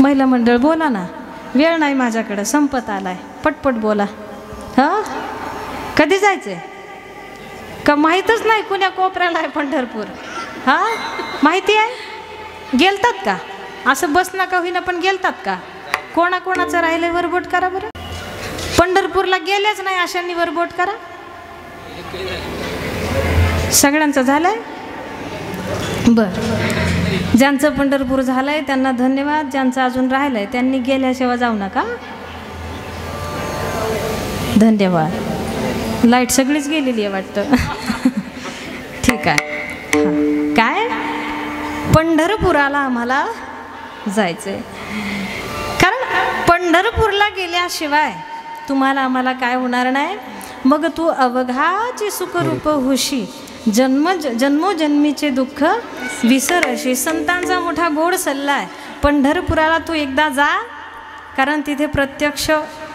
[SPEAKER 1] महिला मंडळ बोला ना, वेळ नाही माझ्याकडं, संपत आलाय, पटपट बोला. हां, कधी जायचंय? का माहीतच नाही कुण्या कोपऱ्याला आहे पंढरपूर? हां, माहिती आहे? गेलतात का? असं बस नका होईना पण गेलतात का? कोणाकोणाचं राहिले वरबोट करा बरं. पंढरपूरला गेल्याच नाही अशांनी वरबोट करा. सगळ्यांचं झालंय? बरं, ज्यांचं पंढरपूर झालंय त्यांना धन्यवाद. ज्यांचं अजून राहिलंय त्यांनी गेल्याशिवाय जाऊ नका. धन्यवाद. लाईट सगळीच गेलेली आहे वाटतं. ठीक आहे. हां, काय पंढरपुराला आम्हाला जायचंय, कारण पंढरपूरला गेल्याशिवाय तुम्हाला आम्हाला काय होणार नाही. मग तू अवघाची सुखरूप होशी, जन्मोजन्मीचे दुःख विसरशी. संतांचा मोठा गोड सल्ला आहे. पंढरपुराला तू एकदा जा, कारण तिथे प्रत्यक्ष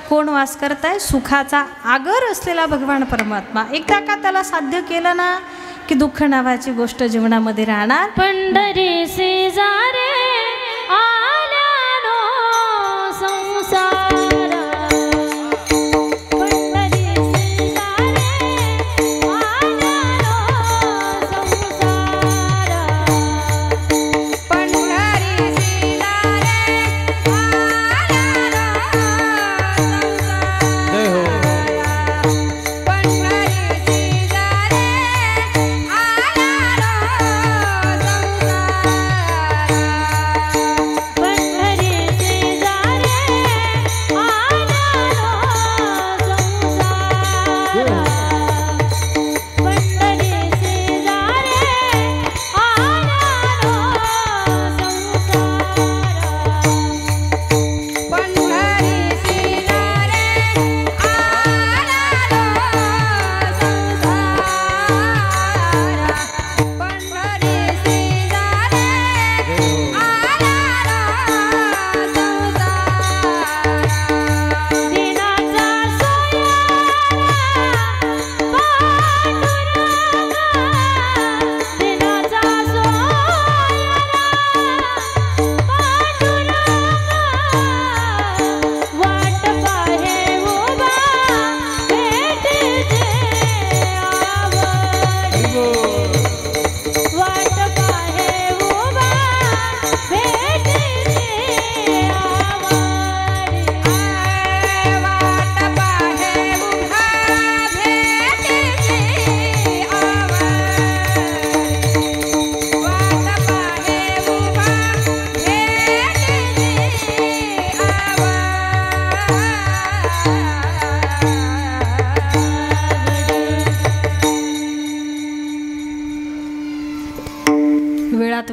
[SPEAKER 1] कोण वास करताय? सुखाचा आगर असलेला भगवान परमात्मा. एकदा का त्याला साध्य केलं ना की दुःख नावाची गोष्ट जीवनामध्ये राहणार.
[SPEAKER 2] पंढरी से जा रे आल्यानो संसार, पंढरी से जा रे आल्यानो संसार, पंढरी से जा रे आल्यानो संसार. जय हो.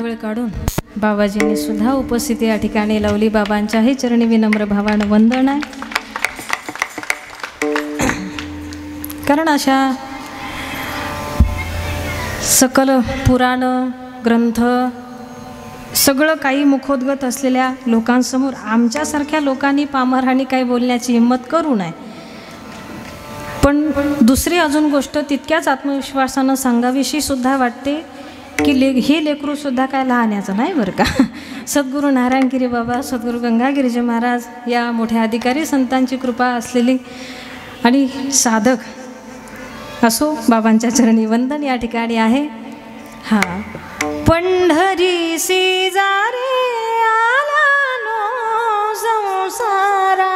[SPEAKER 1] वेळ काढून बाबाजींनी सुद्धा उपस्थिती या ठिकाणी लावली. बाबांच्याही चरणी विनम्र भावानं वंदन आहे. कारण अशा सकल पुराण ग्रंथ सगळं काही मुखोद्गत असलेल्या लोकांसमोर आमच्यासारख्या लोकांनी पामरांनी काही बोलण्याची हिंमत करू नये. पण दुसरी अजून गोष्ट तितक्याच आत्मविश्वासानं सांगावीशी सुद्धा वाटते की हे लेकरूसुद्धा काय लहानाचं नाही बरं का. सद्गुरू नारायणगिरी बाबा, सद्गुरू गंगागिरीजी महाराज या मोठ्या अधिकारी संतांची कृपा असलेली आणि साधक असो बाबांच्या चरणी वंदन या ठिकाणी आहे. हां, पंढरी शेजारे आला नो संसारा,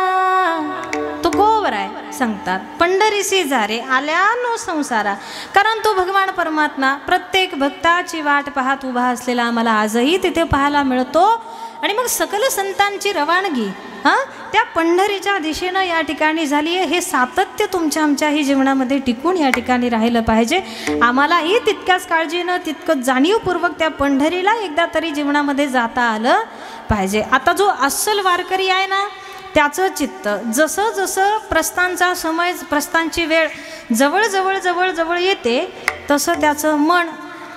[SPEAKER 1] तुकोबर आहे सांगतात. पंढरी शेजारे आल्या नो संसारा, कारण तो भगवान परमात्मा प्रत्येक भक्ताची वाट पाहत उभा असलेला आम्हाला आजही तिथे पाहायला मिळतो. आणि मग सकल संतांची रवानगी त्या पंढरीच्या दिशेनं या ठिकाणी झाली आहे. हे सातत्य तुमच्या आमच्याही जीवनामध्ये टिकून या ठिकाणी राहिलं पाहिजे. आम्हालाही तितक्याच काळजीनं तितकं जाणीवपूर्वक त्या पंढरीला एकदा तरी जीवनामध्ये जाता आलं पाहिजे. आता जो अस्सल वारकरी आहे ना, त्याचं चित्त जसं जसं प्रस्थानचा समय, प्रस्थानची वेळ जवळ जवळ जवळ जवळ येते तसं त्याचं मन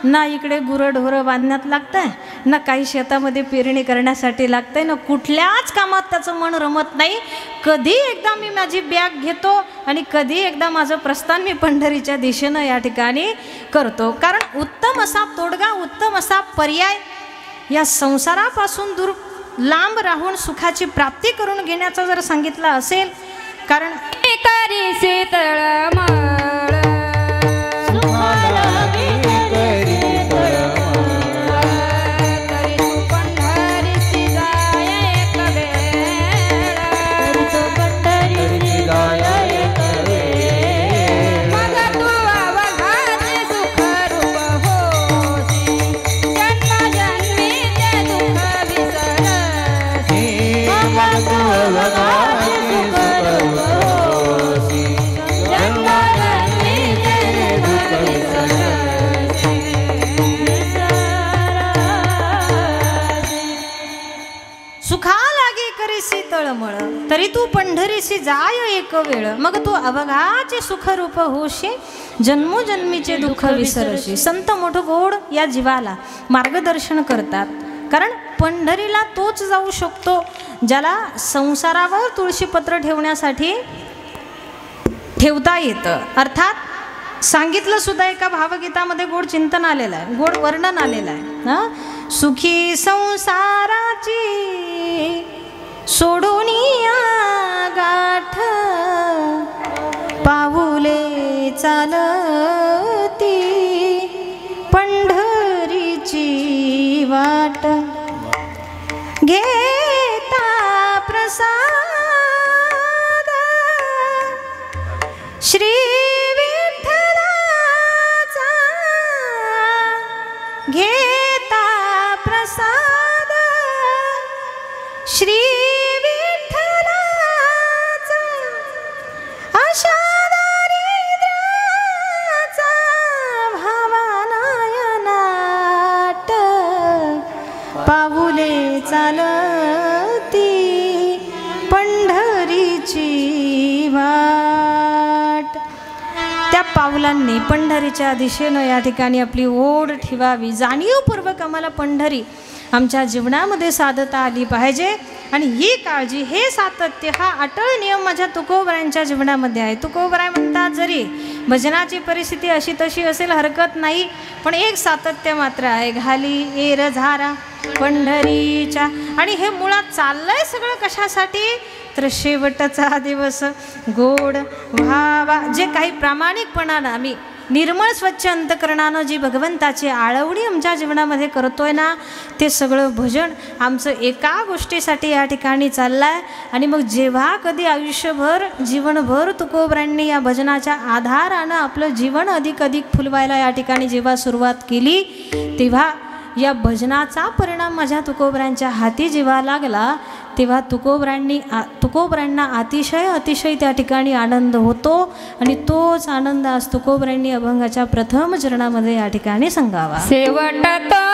[SPEAKER 1] ना इकडे गुरंढोरं बांधण्यात लागतं आहे, ना काही शेतामध्ये पेरणी करण्यासाठी लागतं आहे, ना कुठल्याच कामात त्याचं मन रमत नाही. कधी एकदा मी माझी बॅग घेतो आणि कधी एकदा माझं प्रस्थान मी पंढरीच्या दिशेनं या ठिकाणी करतो. कारण उत्तम असा तोडगा, उत्तम असा पर्याय या संसारापासून दूर लांब राहून सुखाची प्राप्ती करून घेण्याचं जर सांगितलं असेल, कारण
[SPEAKER 2] करी शीतळमळ
[SPEAKER 1] तरी तू पंढरीसी जाय एक वेळ, मग तू अवघाचे सुखरूप होशी, जन्मोजन्मीचे दुःख विसरशी. संत मोठं गोड या जीवाला मार्गदर्शन करतात. कारण पंढरीला तोच जाऊ शकतो ज्याला संसारावर तुळशीपत्र ठेवण्यासाठी ठेवता येतं. अर्थात सांगितलं सुद्धा एका भावगीतामध्ये गोड चिंतन आलेलं आहे, गोड वर्णन आलेलं आहे. सुखी संसाराची सोडूनिया गाठ, पाऊले चालती पंढरीची वाट, घेता प्रसाद श्री विठ्ठलाचा, घेता प्रसाद श्री चालती पंढरीची वाट. त्या पावलांनी पंढरीच्या दिशेनं या ठिकाणी आपली ओढ ठेवावी. जाणीवपूर्वक आम्हाला पंढरी आमच्या जीवनामध्ये साधता आली पाहिजे. आणि ही काळजी, हे सातत्य, हा अटळ नियम माझ्या तुकोबरायांच्या जीवनामध्ये आहे. तुकोबराय म्हणतात, जरी भजनाची परिस्थिती अशी तशी असेल हरकत नाही, पण एक सातत्य मात्र आहे, घाली एर झारा पंढरीच्या. आणि हे मुळात चाललंय सगळं कशासाठी, तर शेवटचा दिवस गोड व्हावा. जे काही प्रामाणिकपणानं आम्ही निर्मळ स्वच्छ अंतकरणानं जी भगवंताची आळवणी आमच्या जीवनामध्ये करतोय ना, ते सगळं भजन आमचं एका गोष्टीसाठी या ठिकाणी चाललं आहे. आणि मग जेव्हा कधी आयुष्यभर जीवनभर तुकोबरांनी या भजनाच्या आधारानं आपलं जीवन अधिक अधिक फुलवायला या ठिकाणी जेव्हा सुरुवात केली, तेव्हा या भजनाचा परिणाम माझ्या तुकोबरांच्या हाती जेव्हा लागला, तेव्हा तुकोबरांना अतिशय त्या ठिकाणी आनंद होतो. आणि तोच आनंद आज तुकोबरांनी अभंगाच्या प्रथम चरणामध्ये या ठिकाणी सांगावा.
[SPEAKER 2] शेवट तो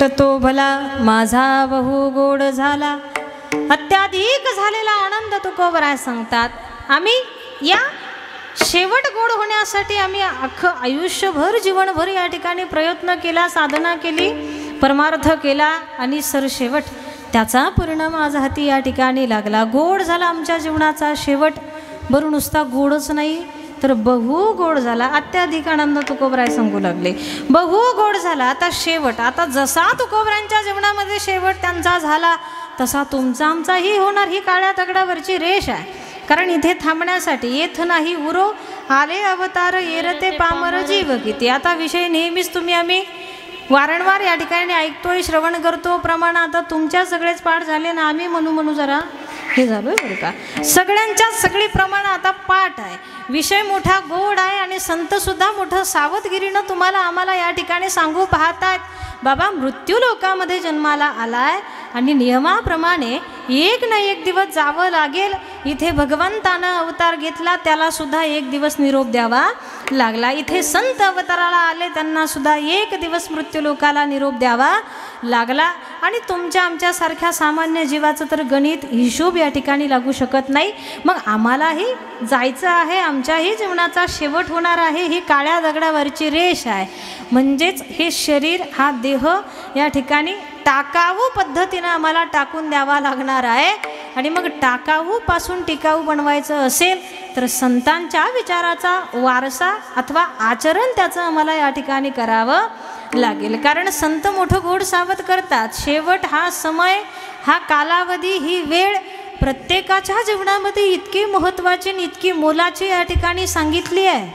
[SPEAKER 1] शेवट तो भला माझा बहु गोड झाला. अत्याधिक झालेला आनंद तुकोबराय सांगतात. आम्ही या शेवट गोड होण्यासाठी आम्ही अख्खं आयुष्यभर जीवनभर या ठिकाणी प्रयत्न केला, साधना केली, परमार्थ केला आणि सरशेवट त्याचा परिणाम आज हाती या ठिकाणी लागला. गोड झाला आमच्या जीवनाचा शेवट. बरं नुसता गोडच नाही तर बहु गोड झाला. अत्याधिक आनंद तुकोबराय सांगू लागले. बहु गोड झाला आता शेवट. आता जसा तुकोबरायांच्या जीवनामध्ये शेवट त्यांचा झाला तसा तुमचा आमचाही होणार. ही काळ्या दगडावरची रेष आहे. कारण इथे थांबण्यासाठी येथ नाही उरो आले अवतार येरते पामर जीव किती. आता विषय नेहमीच आम्ही वारंवार या ठिकाणी ऐकतोय, श्रवण करतो. प्रमाण आता तुमच्या सगळेच पाठ झाले ना. आम्ही म्हणू जरा हे झालोय बरं का. सगळ्यांच्या सगळी प्रमाण आता पाठ आहे. विषय मोठा गोड आहे आणि संतसुद्धा मोठं सावधगिरीनं तुम्हाला आम्हाला या ठिकाणी सांगू पाहतायत. बाबा मृत्यू लोकामध्ये जन्माला आलाय आणि नियमाप्रमाणे एक ना एक दिवस जावं लागेल. इथे भगवंतानं अवतार घेतला, त्याला सुद्धा एक दिवस निरोप द्यावा लागला. इथे संत अवताराला आले, त्यांना सुद्धा एक दिवस मृत्यू लोकाला निरोप द्यावा लागला. आणि तुमच्या आमच्यासारख्या सामान्य जीवाचं तर गणित हिशोब या ठिकाणी लागू शकत नाही. मग आम्हालाही जायचं आहे, आमच्याही जीवनाचा शेवट होणार आहे. ही काळ्या दगडावरची रेष आहे. म्हणजेच हे शरीर, हा देह या ठिकाणी टाकाऊ पद्धतीनं आम्हाला टाकून द्यावा लागणार आहे. आणि मग टाकाऊपासून टिकाऊ बनवायचं असेल तर संतांच्या विचाराचा वारसा अथवा आचरण त्याचं आम्हाला या ठिकाणी करावं लागेल. कारण संत मोठं गोड सावध करतात. शेवट हा समय, हा कालावधी, ही वेळ प्रत्येकाच्या जीवनामध्ये इतकी महत्त्वाची आणि इतकी मोलाची या ठिकाणी सांगितली आहे.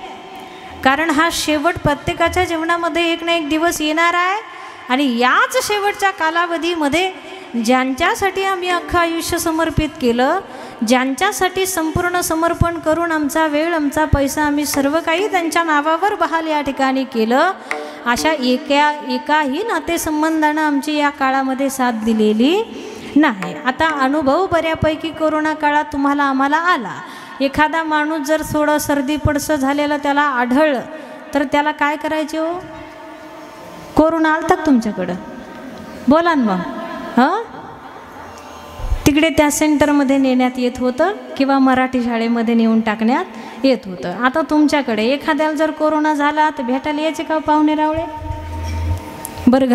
[SPEAKER 1] कारण हा शेवट प्रत्येकाच्या जीवनामध्ये एक ना एक दिवस येणार आहे. आणि याच शेवटच्या कालावधीमध्ये ज्यांच्यासाठी आम्ही अख्खं आयुष्य समर्पित केलं, ज्यांच्यासाठी संपूर्ण समर्पण करून आमचा वेळ, आमचा पैसा, आम्ही सर्व काही त्यांच्या नावावर बहाल या ठिकाणी केलं, अशा एकाही नातेसंबंधानं आमची या काळामध्ये साथ दिलेली नाही. आता अनुभव बऱ्यापैकी कोरोना काळात तुम्हाला आम्हाला आला. एखादा माणूस जर थोडं सर्दी पडसं झालेलं त्याला आढळलं तर त्याला काय करायचे हो? कोरोना आलता तुमच्याकडं? बोला ना मग. हां, तिकडे त्या सेंटरमध्ये नेण्यात येत होतं किंवा मराठी शाळेमध्ये नेऊन टाकण्यात येत होतं. आता तुमच्याकडे एखाद्याला जर कोरोना झाला तर भेटायला यायचे का पाहुणे रावळे? बरं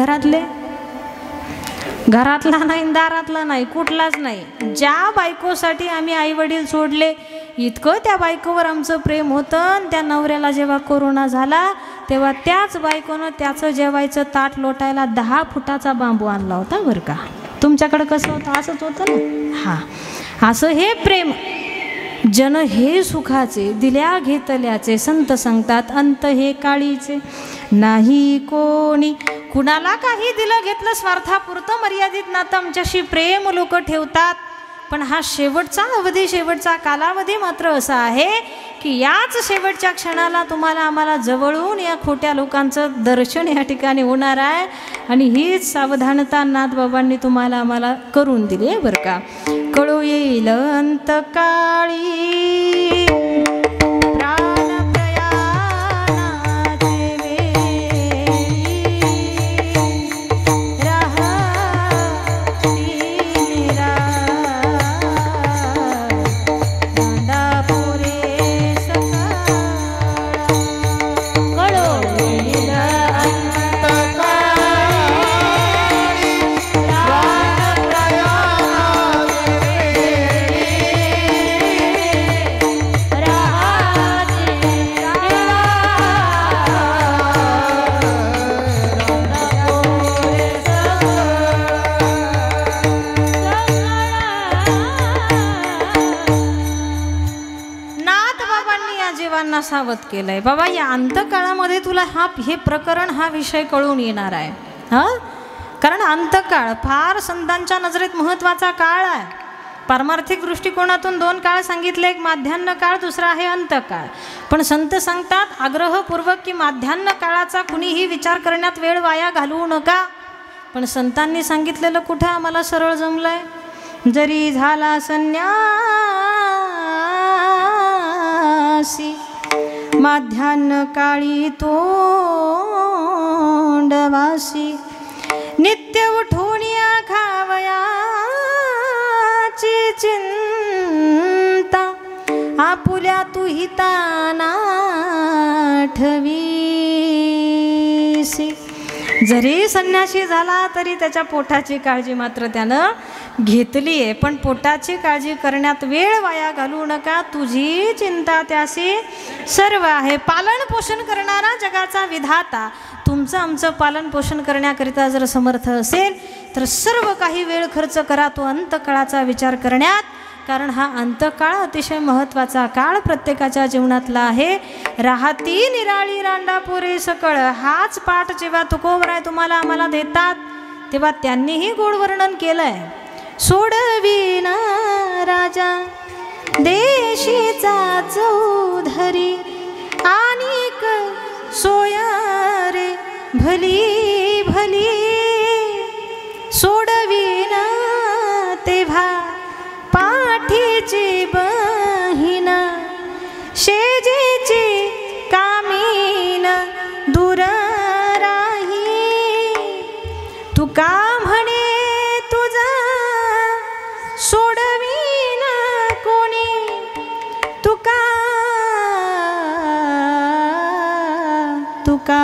[SPEAKER 1] घरातला नाही, दारातला नाही, कुठलाच नाही. ज्या बायकोसाठी आम्ही आईवडील सोडले इतकं त्या बायकोवर आमचं प्रेम होतं. आणि त्या नवऱ्याला जेव्हा कोरोना झाला तेव्हा त्याच बायकोनं त्याचं जेवायचं ताट लोटायला 10 फुटाचा बांबू आणला होता बरं का. तुमच्याकडं कसं होतं? असंच होतं ना. हां, असं हे प्रेम. जन हे सुखाचे दिल्या घेतल्याचे, संत सांगतात अंत हे काळीचे. नाही कोणी कुणाला काही दिलं घेतलं स्वार्थापुरतं मर्यादित नातं आमच्याशी प्रेम लोक ठेवतात. पण हा शेवटचा अवधी, शेवटचा कालावधी मात्र असा आहे की याच शेवटच्या क्षणाला तुम्हाला आम्हाला जवळून या खोट्या लोकांचं दर्शन या ठिकाणी होणार आहे. आणि हीच सावधानता नाथबाबांनी तुम्हाला आम्हाला करून दिली आहे बरं का. कळू येईल अंतकाळी सावध केलंय. बाबा या अंतकाळामध्ये तुला हे प्रकरण, हा विषय कळून येणार आहे. हां, कारण अंतकाळ फार संतांच्या नजरेत महत्त्वाचा काळ आहे. पारमार्थिक दृष्टिकोनातून 2 काळ सांगितले, एक माध्यान्ह काळ, दुसरा आहे अंतकाळ. पण संत सांगतात आग्रहपूर्वक की माध्यान्ह काळाचा कुणीही विचार करण्यात वेळ वाया घालवू नका. पण संतांनी सांगितलेलं कुठं आम्हाला सरळ जमलंय? जरी झाला संन्यासी माध्यान्ह काळी तोंडवासी, नित्य उठूनिया खावयाची चिंता आपुल्या तू हिताना ठवीसी. जरी संन्यासी झाला तरी त्याच्या पोटाची काळजी मात्र त्यानं घेतली आहे. पण पोटाची काळजी करण्यात वेळ वाया घालवू नका, तुझी चिंता त्याशी सर्व आहे. पालन पोषण करणारा जगाचा विधाता तुमचं आमचं पालन पोषण करण्याकरिता जर समर्थ असेल तर सर्व काही वेळ खर्च करा तो अंतकाळाचा विचार करण्यात. कारण हा अंतकाळ अतिशय महत्त्वाचा काळ प्रत्येकाच्या जीवनातला आहे. राहती निराळी रांडा पोरे सकळ, हाच पाठ जेव्हा तुकोबराय तुम्हाला आम्हाला देतात तेव्हा त्यांनीही गोड वर्णन केलं आहे. सोडविना राजा देशीचा चौधरी आणिक सोया रे भली भली. सोडविना तेव्हा पाठीची बहीण शेजेची कामीन दूर राही. तुका म्हणे तुझा सोडवीन कोणी, तुका तुका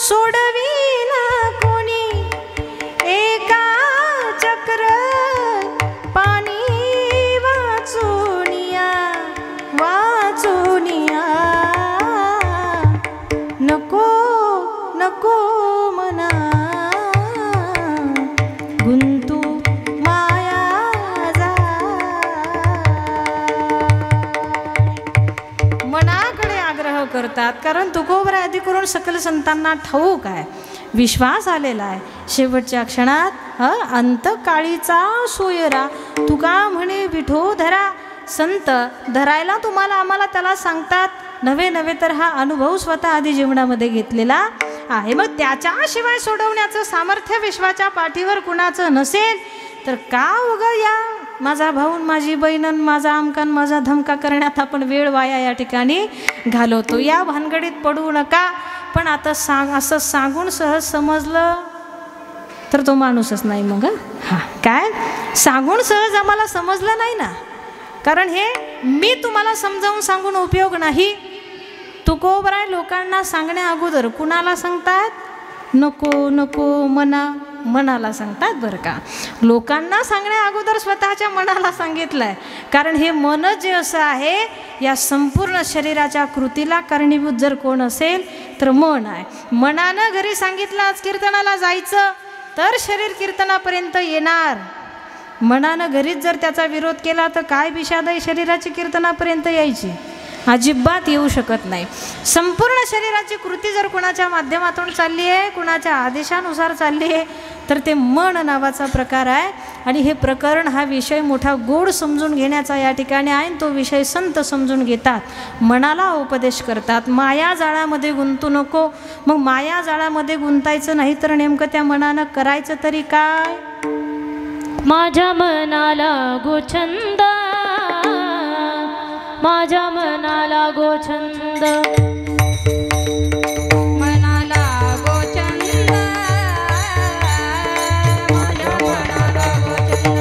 [SPEAKER 1] सोडविना कोणी, एका चक्र पाणी वाचुनिया वाचुनिया. नको नको मना गुंतू माया जा. मनाकडे आग्रह करतात कारण तुकोबरा आदी करून सकल संतांना ठाऊक आहे, विश्वास आलेला आहे. शेवटच्या क्षणात अंतकाळीचा सोयरा तुका म्हणे विठो धरा. संत धरायला तुम्हाला आम्हाला त्याला सांगतात, नव्हे नव्हे तर हा अनुभव स्वतः आधी जीवनामध्ये घेतलेला आहे. मग त्याच्याशिवाय सोडवण्याचं सामर्थ्य विश्वाच्या पाठीवर कुणाचं नसेल तर का उगा या माझा भाऊन माझी बहीणन माझा आमकान माझा धमका करण्यात आपण वेळ वाया या ठिकाणी घालवतो. या भानगडीत पडू नका. पण आता असं सांगून सहज समजलं तर तो माणूसच नाही. मग हां काय सांगून सहज आम्हाला समजलं नाही ना, कारण हे मी तुम्हाला समजावून सांगून उपयोग नाही. तुकोबराय लोकांना सांगण्या अगोदर कुणाला सांगतात? नको नको मनाला सांगतात बरं का. लोकांना सांगण्या अगोदर स्वतःच्या मनाला सांगितलं आहे. कारण हे मन जे असं आहे या संपूर्ण शरीराच्या कृतीला कारणीभूत जर कोण असेल तर मन आहे. मनानं घरी सांगितलं आज कीर्तनाला जायचं तर शरीर कीर्तनापर्यंत येणार. मनानं घरीच जर त्याचा विरोध केला तर काय विषादाई शरीराची कीर्तनापर्यंत यायची? अजिबात येऊ शकत नाही. संपूर्ण शरीराची कृती जर कुणाच्या माध्यमातून चालली आहे, कुणाच्या आदेशानुसार चालली आहे तर ते मन नावाचा प्रकार आहे. आणि हे प्रकरण हा विषय मोठा गोड समजून घेण्याचा या ठिकाणी आहे. तो विषय संत समजून घेतात, मनाला उपदेश करतात. माया जाळामध्ये गुंतू नको. मग माया जाळामध्ये गुंतायचं नाही तर नेमकं त्या मनानं करायचं तरी काय?
[SPEAKER 2] माझ्या मनाला गोछंद, माझ्या मनाला गोछंद, मनाला गोछंद, माझ्या मनाला गोछंद.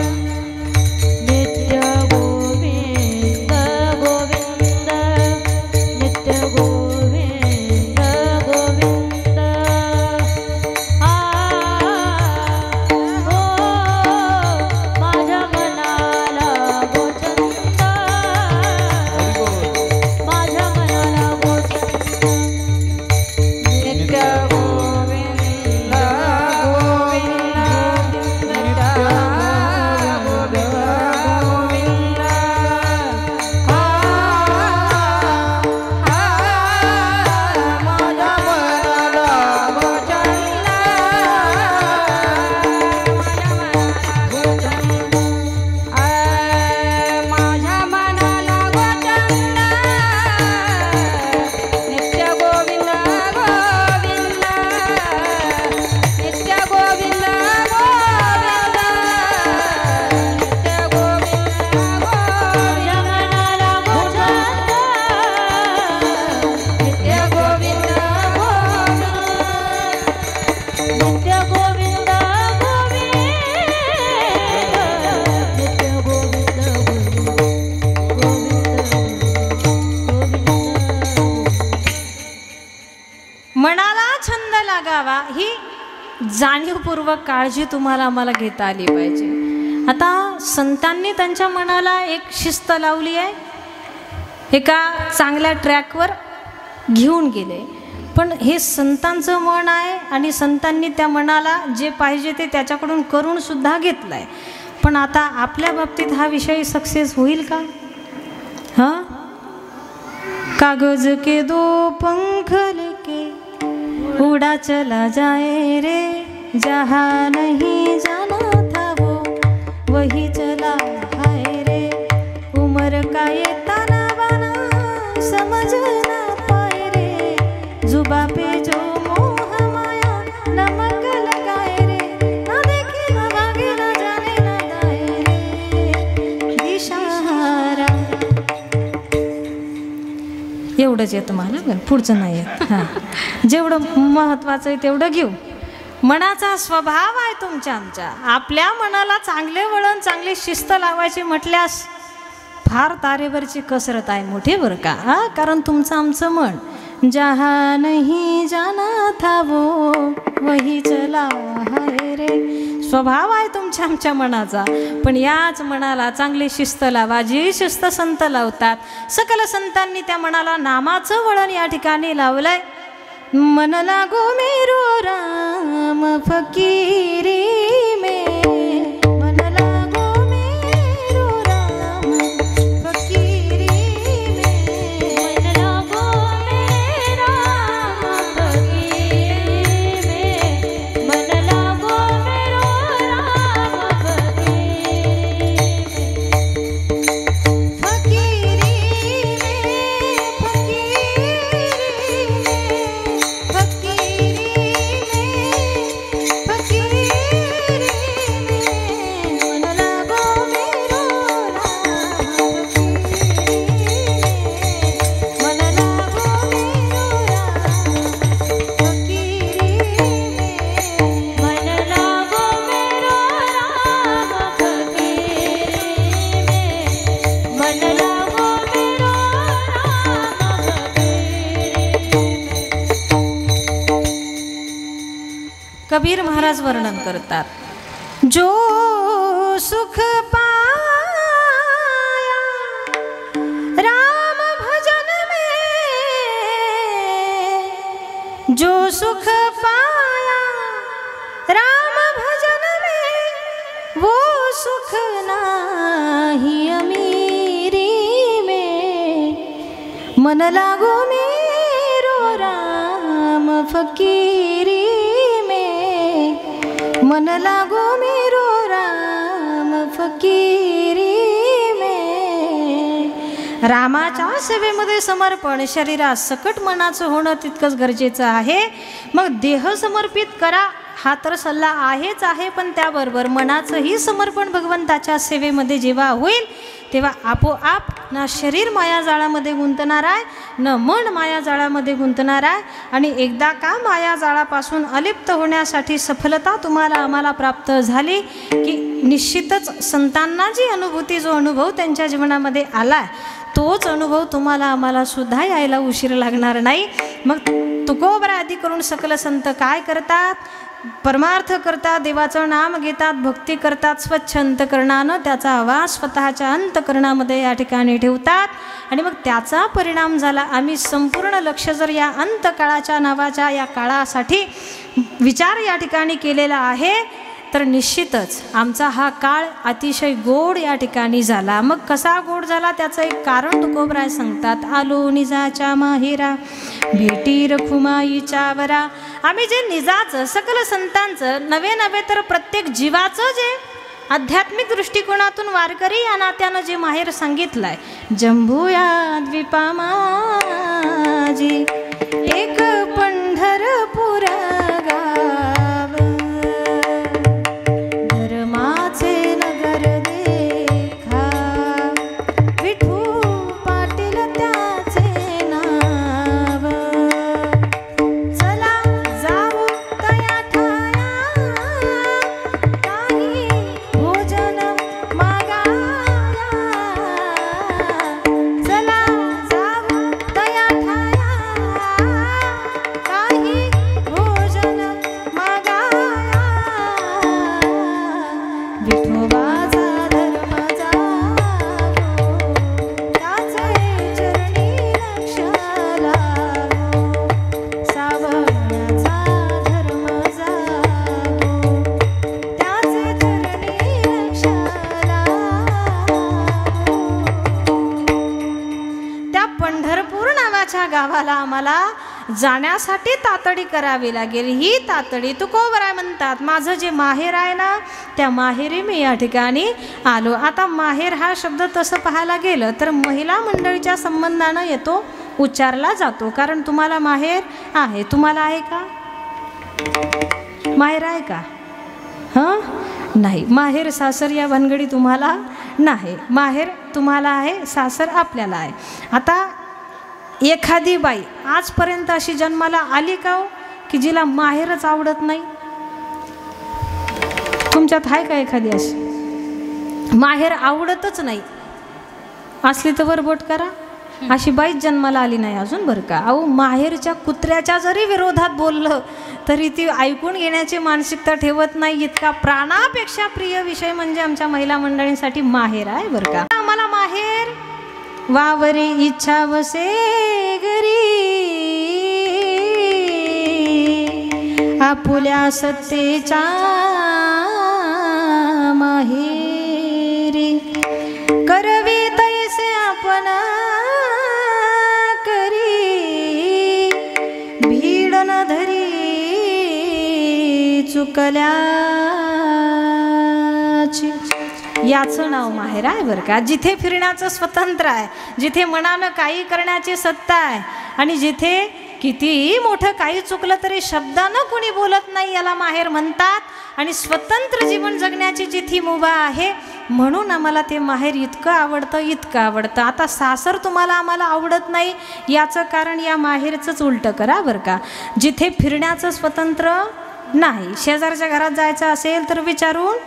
[SPEAKER 2] नित्य गोविंद गोविंद, नित्य गोविंद गोविंद. हो माझ्या मनाला गोछंद, माझ्या मनाला गोछंद.
[SPEAKER 1] मनाला छंद लागावा ही जाणीवपूर्वक काळजी तुम्हाला आम्हाला घेता आली पाहिजे. आता संतांनी त्यांच्या मनाला एक शिस्त लावली आहे, एका चांगल्या ट्रॅकवर घेऊन गेले. पण हे संतांचं मन आहे आणि संतांनी त्या मनाला जे पाहिजे ते त्याच्याकडून करून सुद्धा घेतलं आहे. पण आता आपल्या बाबतीत हा विषय सक्सेस होईल का? हां, कागज के दो पंख लेके उड़ा चला जाए रे, जहाँ नहीं जाना था वो वही चला है रे, उम्र का ये ताना बाना समझ ना पाए रे, जुबा पे जो मोह माया नमक लगाए रे, ना देखे ना भागे ना जाने ना दाए रे, दिशाहारा. एवढंच येतं मला, बरं पुढचं नाही येत. हां, जेवढं महत्त्वाचं आहे तेवढं घेऊ. मनाचा स्वभाव आहे तुमच्या आमच्या. आपल्या मनाला चांगले वळण, चांगली शिस्त लावायची म्हटल्यास फार तारेवरची कसरत आहे मोठी बरं का. हां, कारण तुमचं आमचं मन जहाँ नहीं जाना था वो वही चला है रे, स्वभाव आहे तुमच्या आमच्या मनाचा. पण याच मनाला चांगली शिस्त लावा, जी शिस्त संत लावतात. सकल संतांनी त्या मनाला नामाचं वळण या ठिकाणी लावलंय. मन लागो मेरो राम फकीरी में, मन लागो मेरो राम फकीरी में,
[SPEAKER 2] मन लागो मेरा फकीरी में, मन लागो मेरो राम
[SPEAKER 1] फकीरी कबीर महाराज वर्णन करतात, जो सुख पाया राम भजन में, जो सुख पाया राम भजन में, वो सुख नाही अमीरी में, मन लागो मेरो राम फकीरी, मन लागो मेरो राम फकीरी में. रामाच्या सेवेमध्ये समर्पण शरीरात सकट मनाचं होणं तितकंच गरजेचं आहे. मग देह समर्पित करा हा तर सल्ला आहेच आहे, पण त्याबरोबर मनाचंही समर्पण भगवंताच्या सेवेमध्ये जेव्हा होईल तेव्हा आपोआप ना शरीर मायाजाळामध्ये गुंतणार आहे, न मन मायाजाळामध्ये गुंतणार आहे. आणि एकदा का मायाजाळापासून अलिप्त होण्यासाठी सफलता तुम्हाला आम्हाला प्राप्त झाली की निश्चितच संतांना जी अनुभूती, जो अनुभव त्यांच्या जीवनामध्ये आला तोच अनुभव तुम्हाला आम्हाला सुद्धा यायला उशीर लागणार नाही. मग तुकोबरा आदी करून सकल संत काय करतात? परमार्थ करतात, देवाचं नाम घेतात, भक्ती करतात, स्वच्छ अंतकरणानं त्याचा आवाज स्वतःच्या अंतकरणामध्ये या ठिकाणी ठेवतात. आणि मग त्याचा परिणाम झाला. आम्ही संपूर्ण लक्ष जर या अंतकाळाच्या नावाच्या या काळासाठी विचार या ठिकाणी केलेला आहे तर निश्चितच आमचा हा काळ अतिशय गोड या ठिकाणी झाला. मग कसा गोड झाला त्याचं एक कारण तुकोबराय सांगतात. आलो निजाच्या माहेरा भेटी रखुमाईच्या वरा. आम्ही जे निजाचं सकल संतांचं नवे नवे तर प्रत्येक जीवाचं जे आध्यात्मिक दृष्टिकोनातून वारकरी या नात्यानं जे माहेर सांगितलंय, जंबूया द्वीपा माझी एक पंढरपूर गाव, धर्माचे नगर देखा, विठू पाटील त्याचे नाव. चला जाऊ तया ठाया, काही भोजन मागाया. चला जाऊ तया ठाया, माहेरच्या गावाला आम्हाला जाण्यासाठी तातडी करावी लागेल. ही तातडी तुकोबराय म्हणतात. माझं जे माहेर आहे ना त्या माहेरी मी या ठिकाणी आलो. आता माहेर हा शब्द तसं पाहायला गेलं तर महिला मंडळीच्या संबंधानं येतो, उच्चारला जातो. कारण तुम्हाला माहेर आहे. तुम्हाला आहे का माहेर आहे का? हां नाही. माहेर सासर या भानगडी तुम्हाला नाही. माहेर तुम्हाला आहे, सासर आपल्याला आहे. आता एखादी बाई आजपर्यंत अशी जन्माला आली का हो की जिला माहेरच आवडत नाही? तुमच्यात आहे का एखादी अशी माहेर आवडतच नाही? असली तर वर बोट करा. अशी बाईच जन्माला आली नाही अजून बरं का. अहो माहेरच्या कुत्र्याच्या जरी विरोधात बोललं तरी ती ऐकून घेण्याची मानसिकता ठेवत नाही. इतका प्राणापेक्षा प्रिय विषय म्हणजे आमच्या महिला मंडळींसाठी माहेर आहे बरं का. आम्हाला माहेर वावरी इच्छा वसे घरी आपुल्या सत्तेच्या माहेरी करवी तैसे आपण करी भीड न धरी चुकल्याची. याचं नाव माहेर आहे बरं का. जिथे फिरण्याचं स्वतंत्र आहे, जिथे मनानं काही करण्याची सत्ता आहे आणि जिथे कितीही मोठं काही चुकलं तरी शब्दानं कोणी बोलत नाही, याला माहेर म्हणतात. आणि स्वतंत्र जीवन जगण्याची जिथे मुभा आहे म्हणून आम्हाला ते माहेर इतकं आवडतं, इतकं आवडतं. आता सासर तुम्हाला आम्हाला आवडत नाही याचं कारण या माहेरचंच उलटं करा बरं का. जिथे फिरण्याचं स्वतंत्र नाही, शेजारच्या घरात जायचं असेल तर विचारून,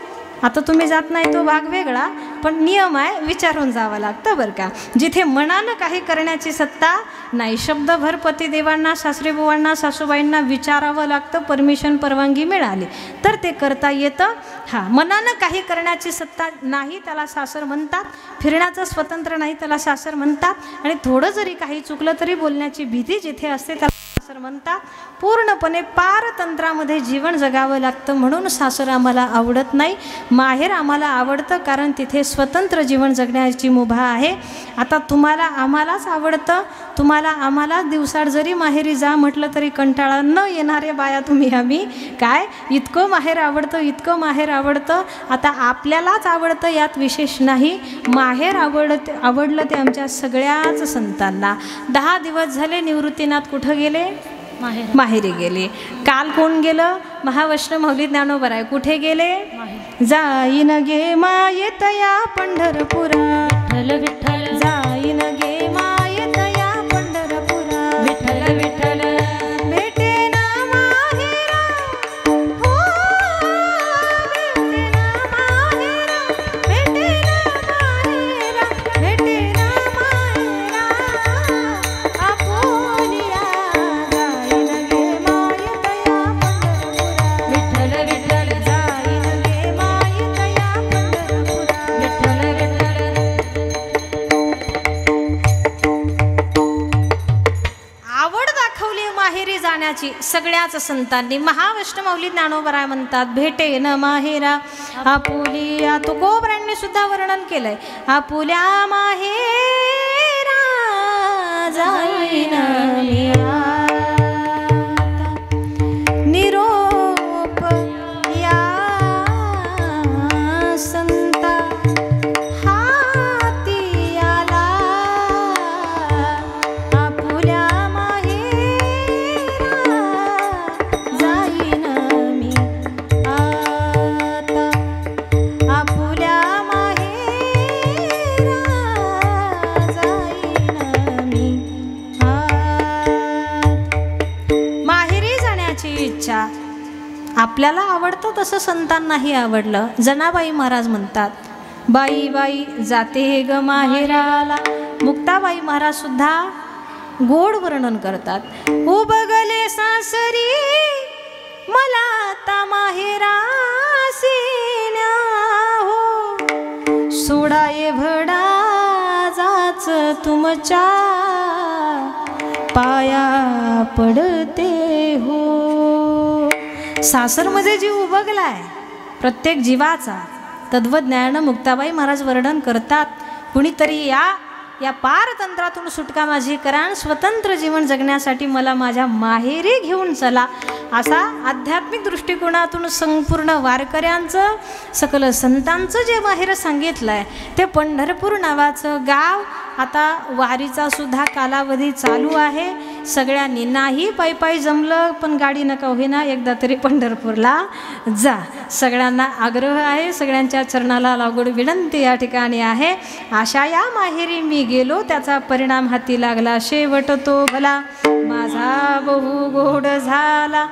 [SPEAKER 1] आता तुम्ही जात नाही तो भाग वेगळा, पण नियम आहे विचारून जावं लागतं बरं का. जिथे मनानं काही करण्याची सत्ता नाही, शब्दभर पतिदेवांना, सासरेबुवांना, सासूबाईंना विचारावं लागतं, परमिशन परवानगी मिळाली तर ते करता येतं. हां, मनानं काही करण्याची सत्ता नाही त्याला सासर म्हणतात, फिरण्याचं स्वतंत्र नाही त्याला सासर म्हणतात, आणि थोडं जरी काही चुकलं तरी बोलण्याची भीती जिथे असते त्याला सासर म्हणतात. पूर्णपणे पारतंत्रामध्ये जीवन जगावं लागतं म्हणून सासर आम्हाला आवडत नाही. माहेर आम्हाला आवडतं कारण तिथे स्वतंत्र जीवन जगण्याची मुभा आहे. आता तुम्हाला आम्हालाच आवडतं, तुम्हाला आम्हाला दिवसाड जरी माहेरी जा म्हटलं तरी कंटाळा न येणारे बाया तुम्ही आम्ही काय. इतकं माहेर आवडतं, इतकं माहेर आवडतं. आता आपल्यालाच आवडतं यात विशेष नाही. माहेर आवडलं ते आमच्या सगळ्याच संतांना. 10 दिवस झाले निवृत्तीनाथ कुठं गेले? माहेरी गेले. काल कोण गेलं? महावैष्णव माऊली ज्ञानोबराय कुठे गेले? जाईन गे मायेत या पंढरपुरा,
[SPEAKER 2] विठ्ठल विठ्ठल
[SPEAKER 1] जाईन गे मायेत या पंढरपुरा,
[SPEAKER 2] विठ्ठल विठ्ठल
[SPEAKER 1] भेटे ना माहेरा, हो भेटे ना माहेरा, भेटे ना माहेरा, भेटे ना माहेरा आपुलिया. जाईन गे मायेत या पंढरपुरा,
[SPEAKER 2] विठ्ठल विठ्ठल
[SPEAKER 1] जाईन गे मायेत या पंढरपुरा.
[SPEAKER 2] विठ्ठल विठ्ठल
[SPEAKER 1] आवड दाखवली माहेरी जाण्याची सगळ्याच संतांनी. महावैष्णव माऊली ज्ञानोबराय म्हणतात, भेटे न माहेरा आपुलिया. तुकोबरायांनी सुद्धा वर्णन केलंय, आपुल्या माहेरा जाईन मी आता. निरोप या संता हाती आला, आपुल्या माहेरा जाईन मी आता, आपुल्या माहेरा जाईन मी आता. माहेरी जाण्याची इच्छा आपल्याला आवडतं तसं संतांनाही आवडलं. जनाबाई महाराज म्हणतात, बाई बाई जाते ग माहेराला. मुक्ताबाई महाराज सुद्धा गोड वर्णन करतात, उबगले सासरी मला आता माहेरासी न्या हो, सोडा एवढा जाच तुमच्या पाया पडते हो. सासरमध्ये जीव उबगलाय प्रत्येक जीवाचा, तद्वज्ञानानं मुक्ताबाई महाराज वर्णन करतात. कुणीतरी या या पारतंत्रातून सुटका माझी करा, स्वतंत्र जीवन जगण्यासाठी मला माझ्या माहेरी घेऊन चला. असा आध्यात्मिक दृष्टिकोनातून संपूर्ण वारकऱ्यांचं सकल संतांचं जे माहेर सांगितलं आहे ते पंढरपूर नावाचं गाव. आता वारीचा सुद्धा कालावधी चालू आहे. सगळ्यांनी नाही पायी पायी जमलं पण गाडी नका होईना एकदा तरी पंढरपूरला जा. सगळ्यांना आग्रह आहे, सगळ्यांच्या चरणाला लागून विनंती या ठिकाणी आहे. अशा या माहेरी मी गेलो, त्याचा परिणाम हाती लागला, शेवट तो भला माझा बहु गोड झाला.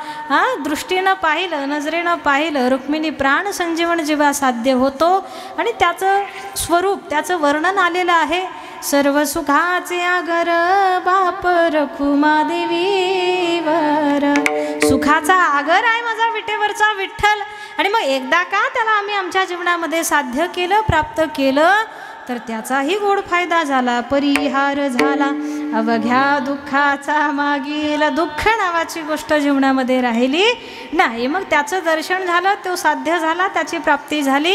[SPEAKER 1] दृष्टीनं पाहिलं, नजरेनं पाहिलं, रुक्मिणी प्राण संजीवन जेव्हा साध्य होतो आणि त्याचं स्वरूप, त्याचं वर्णन आलेलं आहे. सर्व सुखाचे आगर बाप रखुमा देवीवर. सुखाचा आगर आहे माझा विटेवरचा विठ्ठल. आणि मग एकदा का त्याला आम्ही आमच्या जीवनामध्ये साध्य केलं, प्राप्त केलं, तर त्याचाही गोड फायदा झाला, परिहार झाला. अवघ्या दुःखाचा मागील दुःख नावाची गोष्ट जीवनामध्ये राहिली नाही. मग त्याचं दर्शन झालं, तो साध्य झाला, त्याची प्राप्ती झाली.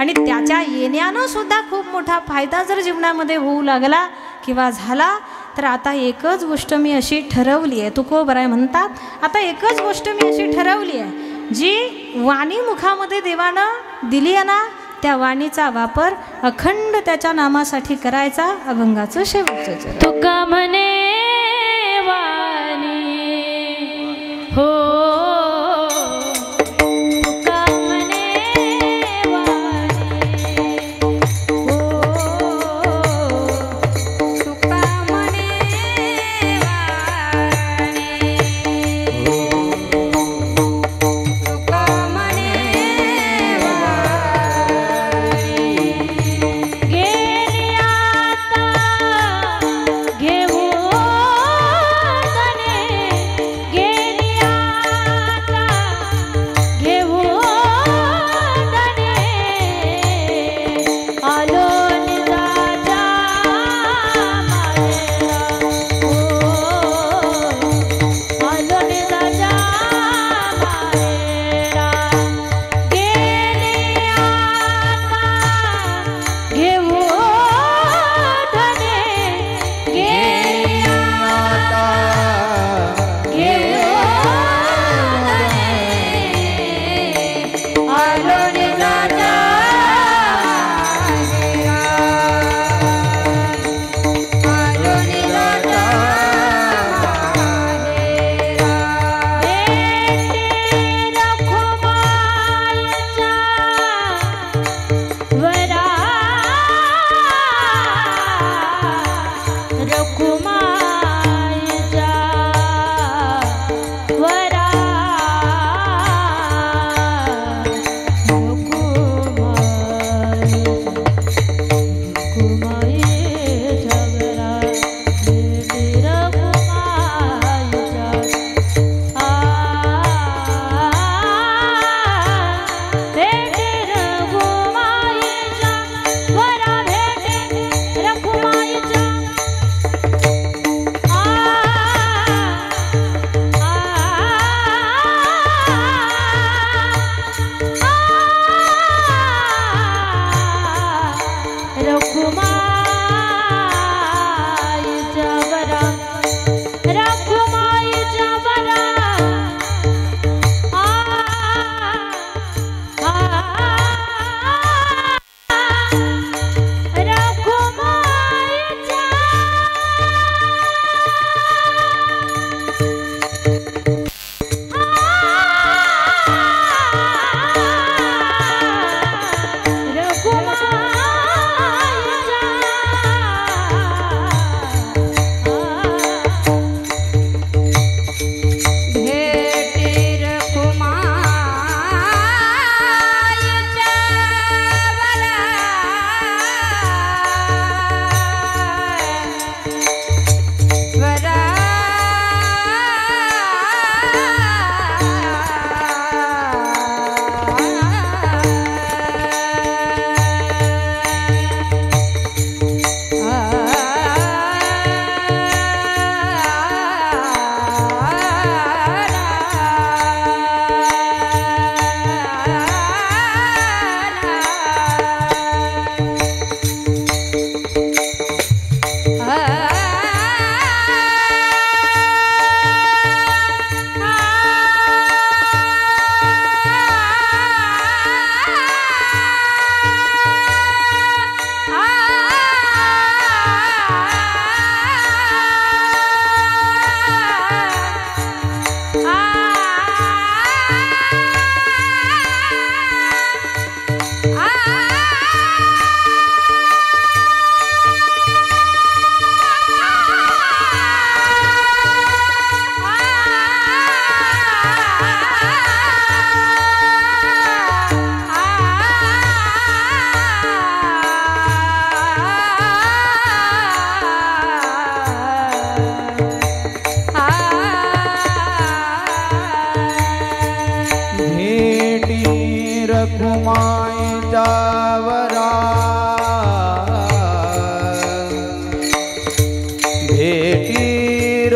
[SPEAKER 1] आणि त्याच्या येण्यानं सुद्धा खूप मोठा फायदा जर जीवनामध्ये होऊ लागला किंवा झाला, तर आता एकच गोष्ट मी अशी ठरवली आहे. तुकोबराय म्हणतात, आता एकच गोष्ट मी अशी ठरवली आहे, जी वाणी मुखामध्ये देवानं दिली आहे ना, त्या वाणीचा वापर अखंड त्याच्या नामासाठी करायचा. अभंगाचं शेवटचं चरण.
[SPEAKER 2] तुका म्हणे वाणी हो, तुका म्हणे वाणी हो, तुका म्हणे वाणी तुका म्हणे गेली आता घेऊ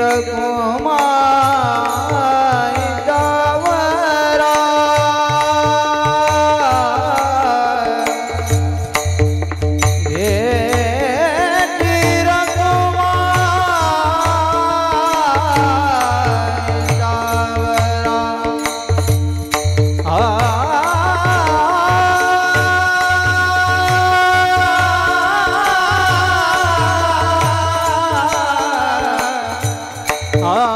[SPEAKER 3] रघुमाई दावरा भेटी रघुमाई दावरा आ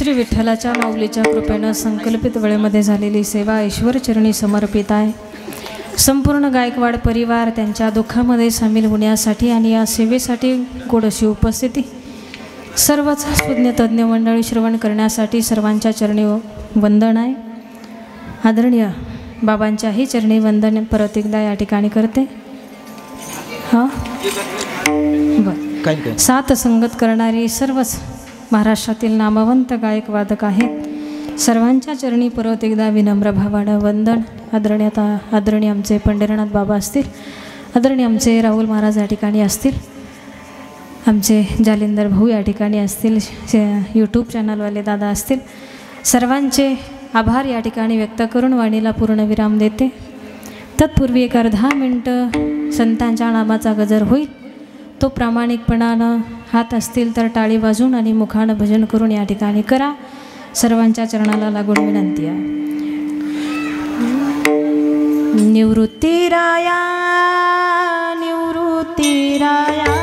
[SPEAKER 1] श्री विठ्ठलाच्या माऊलीच्या कृपेनं संकल्पित वेळेमध्ये झालेली सेवा ईश्वरचरणी समर्पित आहे. संपूर्ण गायकवाड परिवार त्यांच्या दुःखामध्ये सामील होण्यासाठी आणि या सेवेसाठी गोड अशी उपस्थिती, सर्वच सुज्ञ तज्ज्ञ मंडळी श्रवण करण्यासाठी सर्वांच्या चरणी वंदन आहे. आदरणीय बाबांच्याही चरणी वंदन परत एकदा या ठिकाणी करते. हां बरं. सात संगत करणारी सर्वच महाराष्ट्रातील नामवंत गायक वादक आहेत. सर्वांच्या चरणी परत एकदा विनम्र भावानं वंदन. आदरणीय आमचे पंढरीनाथ बाबा असतील, आदरणीय आमचे राहुल महाराज या ठिकाणी असतील, आमचे जालिंदर भाऊ या ठिकाणी असतील, यूट्यूब चॅनलवाले दादा असतील, सर्वांचे आभार या ठिकाणी व्यक्त करून वाणीला पूर्णविराम देते. तत्पूर्वी एक अर्धा मिनटं संतांच्या नामाचा गजर होईल. तो प्रामाणिकपणानं हात असतील तर टाळी वाजून आणि मुखानं भजन करून या ठिकाणी करा. सर्वांच्या चरणाला लागून विनंती आहे. निवृत्ती राया, निवृत्ती राया,